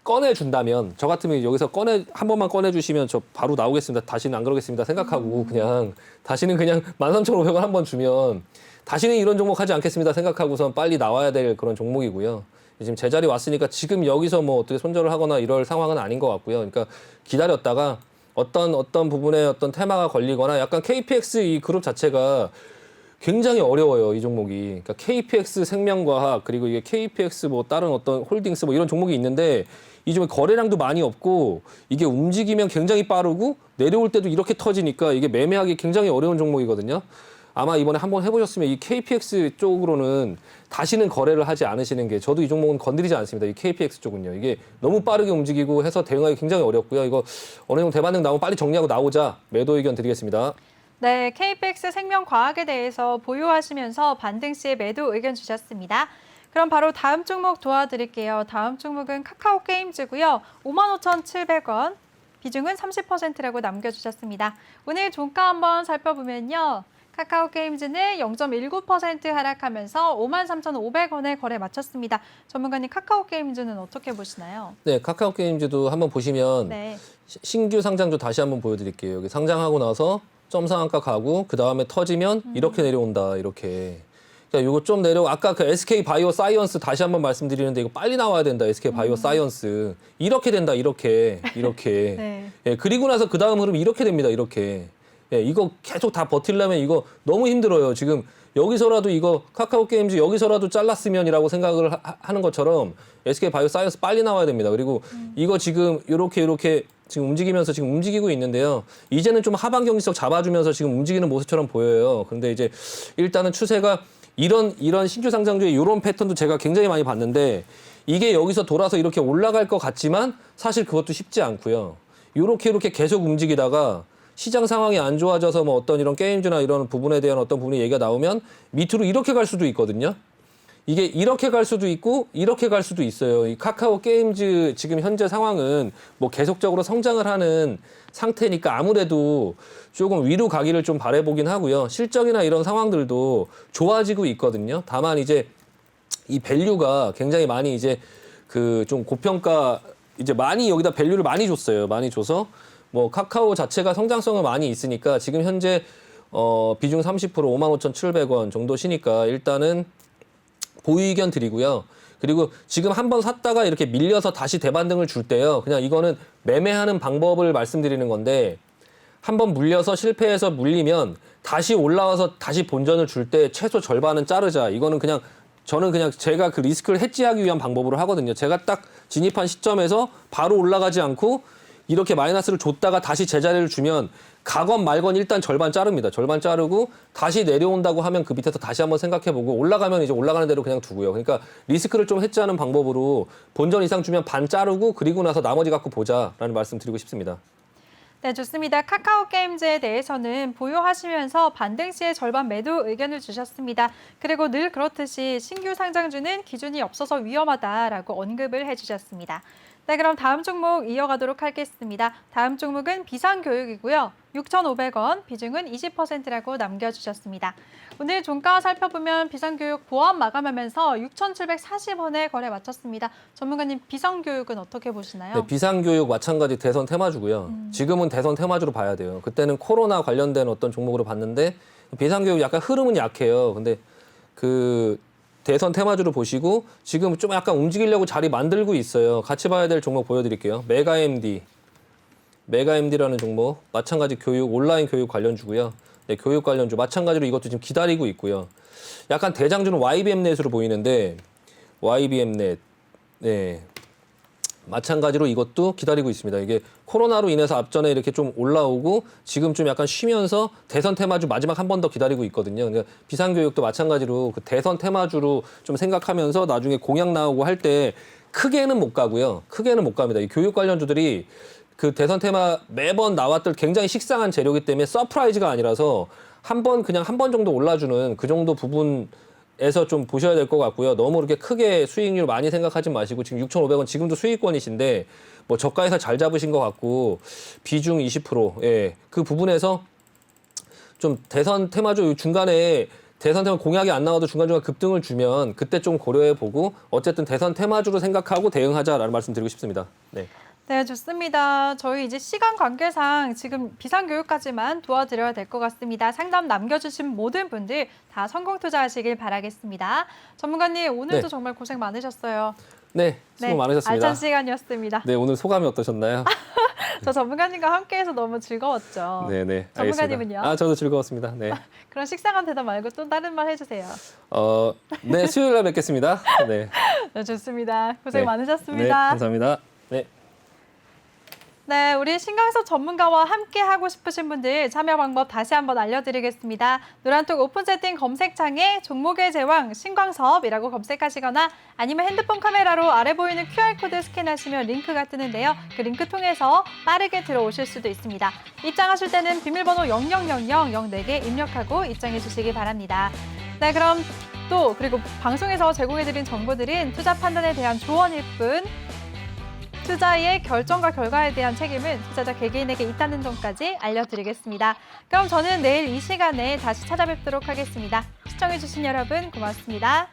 꺼내준다면 저 같으면 여기서 한 번만 꺼내주시면 저 바로 나오겠습니다. 다시는 안 그러겠습니다. 생각하고 그냥 다시는 그냥 13,500원 한 번 주면 다시는 이런 종목 하지 않겠습니다. 생각하고선 빨리 나와야 될 그런 종목이고요. 지금 제자리 왔으니까 지금 여기서 뭐 어떻게 손절을 하거나 이럴 상황은 아닌 것 같고요. 그러니까 기다렸다가 어떤 부분에 어떤 테마가 걸리거나 약간 KPX 이 그룹 자체가 굉장히 어려워요. 이 종목이. 그러니까 KPX 생명과학 그리고 이게 KPX 뭐 다른 어떤 홀딩스 뭐 이런 종목이 있는데 이 종목 거래량도 많이 없고 이게 움직이면 굉장히 빠르고 내려올 때도 이렇게 터지니까 이게 매매하기 굉장히 어려운 종목이거든요. 아마 이번에 한번 해보셨으면 이 KPX 쪽으로는 다시는 거래를 하지 않으시는 게 저도 이 종목은 건드리지 않습니다. 이 KPX 쪽은요. 이게 너무 빠르게 움직이고 해서 대응하기 굉장히 어렵고요. 이거 어느 정도 대반등 나오면 빨리 정리하고 나오자 매도 의견 드리겠습니다. 네, KPX 생명과학에 대해서 보유하시면서 반등 시에 매도 의견 주셨습니다. 그럼 바로 다음 종목 도와드릴게요. 다음 종목은 카카오게임즈고요. 55,700원, 비중은 30%라고 남겨주셨습니다. 오늘 종가 한번 살펴보면요. 카카오게임즈는 0.19% 하락하면서 53,500원에 거래 마쳤습니다. 전문가님, 카카오게임즈는 어떻게 보시나요? 네, 카카오게임즈도 한번 보시면 네. 신규 상장주 다시 한번 보여드릴게요. 여기 상장하고 나서 점 상한가 가고 그 다음에 터지면 이렇게 내려온다. 이렇게. 자, 요거 좀 아까 그 SK 바이오 사이언스 다시 한번 말씀드리는데 이거 빨리 나와야 된다. SK 바이오 사이언스. 이렇게 된다. 이렇게. 네. 예, 그리고 나서 그 다음 흐름 이렇게 됩니다. 이렇게. 예, 이거 계속 다 버틸려면 이거 너무 힘들어요. 지금 여기서라도 이거 카카오게임즈 여기서라도 잘랐으면이라고 생각을 하는 것처럼 SK 바이오 사이언스 빨리 나와야 됩니다. 그리고 이거 지금 이렇게 지금 움직이면서 지금 움직이고 있는데요. 이제는 좀 하방 경직성 잡아주면서 지금 움직이는 모습처럼 보여요. 그런데 이제 일단은 추세가 이런 신규 상장주의 이런 패턴도 제가 굉장히 많이 봤는데 이게 여기서 돌아서 이렇게 올라갈 것 같지만 사실 그것도 쉽지 않고요. 이렇게 계속 움직이다가 시장 상황이 안 좋아져서 뭐 어떤 이런 게임즈나 이런 부분에 대한 어떤 부분이 얘기가 나오면 밑으로 이렇게 갈 수도 있거든요. 이게 이렇게 갈 수도 있고 이렇게 갈 수도 있어요. 이 카카오 게임즈 지금 현재 상황은 뭐 계속적으로 성장을 하는 상태니까 아무래도 조금 위로 가기를 좀 바라보긴 하고요. 실적이나 이런 상황들도 좋아지고 있거든요. 다만 이제 이 밸류가 굉장히 많이 이제 그 좀 고평가 이제 많이 여기다 밸류를 많이 줬어요. 많이 줘서 뭐 카카오 자체가 성장성은 많이 있으니까 지금 현재 비중 30% 55,700원 정도시니까 일단은 보유 의견 드리고요. 그리고 지금 한번 샀다가 이렇게 밀려서 다시 대반등을 줄 때요. 그냥 이거는 매매하는 방법을 말씀드리는 건데 한번 물려서 실패해서 물리면 다시 올라와서 다시 본전을 줄 때 최소 절반은 자르자. 이거는 그냥 저는 그냥 제가 그 리스크를 해지하기 위한 방법으로 하거든요. 제가 딱 진입한 시점에서 바로 올라가지 않고 이렇게 마이너스를 줬다가 다시 제자리를 주면 가건 말건 일단 절반 자릅니다. 절반 자르고 다시 내려온다고 하면 그 밑에서 다시 한번 생각해보고 올라가면 이제 올라가는 대로 그냥 두고요. 그러니까 리스크를 좀 해지하는 방법으로 본전 이상 주면 반 자르고 그리고 나서 나머지 갖고 보자라는 말씀 드리고 싶습니다. 네, 좋습니다. 카카오 게임즈에 대해서는 보유하시면서 반등 시에 절반 매도 의견을 주셨습니다. 그리고 늘 그렇듯이 신규 상장주는 기준이 없어서 위험하다라고 언급을 해주셨습니다. 네, 그럼 다음 종목 이어가도록 하겠습니다. 다음 종목은 비상교육이고요. 6,500원, 비중은 20%라고 남겨주셨습니다. 오늘 종가 살펴보면 비상교육 보합 마감하면서 6,740원에 거래 마쳤습니다. 전문가님, 비상교육은 어떻게 보시나요? 네, 비상교육 마찬가지 대선 테마주고요. 지금은 대선 테마주로 봐야 돼요. 그때는 코로나 관련된 어떤 종목으로 봤는데 비상교육 약간 흐름은 약해요. 근데 그 대선 테마주로 보시고 지금 좀 약간 움직이려고 자리 만들고 있어요. 같이 봐야 될 종목 보여드릴게요. 메가MD라는 종목 마찬가지 교육 온라인 교육 관련주고요. 네, 교육 관련주 마찬가지로 이것도 지금 기다리고 있고요. 약간 대장주는 YBM넷으로 보이는데 YBM넷 네. 마찬가지로 이것도 기다리고 있습니다. 이게 코로나로 인해서 앞전에 이렇게 좀 올라오고 지금 좀 약간 쉬면서 대선 테마주 마지막 한 번 더 기다리고 있거든요. 그러니까 비상교육도 마찬가지로 그 대선 테마주로 좀 생각하면서 나중에 공약 나오고 할 때 크게는 못 가고요. 크게는 못 갑니다. 이 교육 관련주들이 그 대선 테마 매번 나왔던 굉장히 식상한 재료이기 때문에 서프라이즈가 아니라서 한 번 정도 올라주는 그 정도 부분 에서 좀 보셔야 될 것 같고요. 너무 이렇게 크게 수익률 많이 생각하지 마시고 지금 6,500원 지금도 수익권이신데 뭐 저가에서 잘 잡으신 것 같고 비중 20% 예. 그 부분에서 좀 대선 테마주 중간에 대선 테마 공약이 안 나와도 중간중간 급등을 주면 그때 좀 고려해 보고 어쨌든 대선 테마주로 생각하고 대응하자라는 말씀 드리고 싶습니다. 네. 네, 좋습니다. 저희 이제 시간 관계상 지금 비상교육까지만 도와드려야 될 것 같습니다. 상담 남겨주신 모든 분들 다 성공 투자하시길 바라겠습니다. 전문가님, 오늘도 네. 정말 고생 많으셨어요. 네, 수고 많으셨습니다. 알찬 시간이었습니다. 네, 오늘 소감이 어떠셨나요? 저 전문가님과 함께해서 너무 즐거웠죠. 네, 네. 전문가님은요? 알겠습니다. 저도 즐거웠습니다. 네. 그런 식상한 대답 말고 또 다른 말 해주세요. 네, 수요일 날 뵙겠습니다. 네. 네, 좋습니다. 고생 네. 많으셨습니다. 네, 감사합니다. 네. 네, 우리 신강석 전문가와 함께 하고 싶으신 분들 참여 방법 다시 한번 알려드리겠습니다. 노란톡 오픈 채팅 검색창에 종목의 제왕 신광섭이라고 검색하시거나 아니면 핸드폰 카메라로 아래 보이는 QR코드 스캔하시면 링크가 뜨는데요. 그 링크 통해서 빠르게 들어오실 수도 있습니다. 입장하실 때는 비밀번호 000004개 입력하고 입장해 주시기 바랍니다. 네, 그럼 그리고 방송에서 제공해드린 정보들은 투자 판단에 대한 조언일 뿐 투자의 결정과 결과에 대한 책임은 투자자 개개인에게 있다는 점까지 알려드리겠습니다. 그럼 저는 내일 이 시간에 다시 찾아뵙도록 하겠습니다. 시청해주신 여러분 고맙습니다.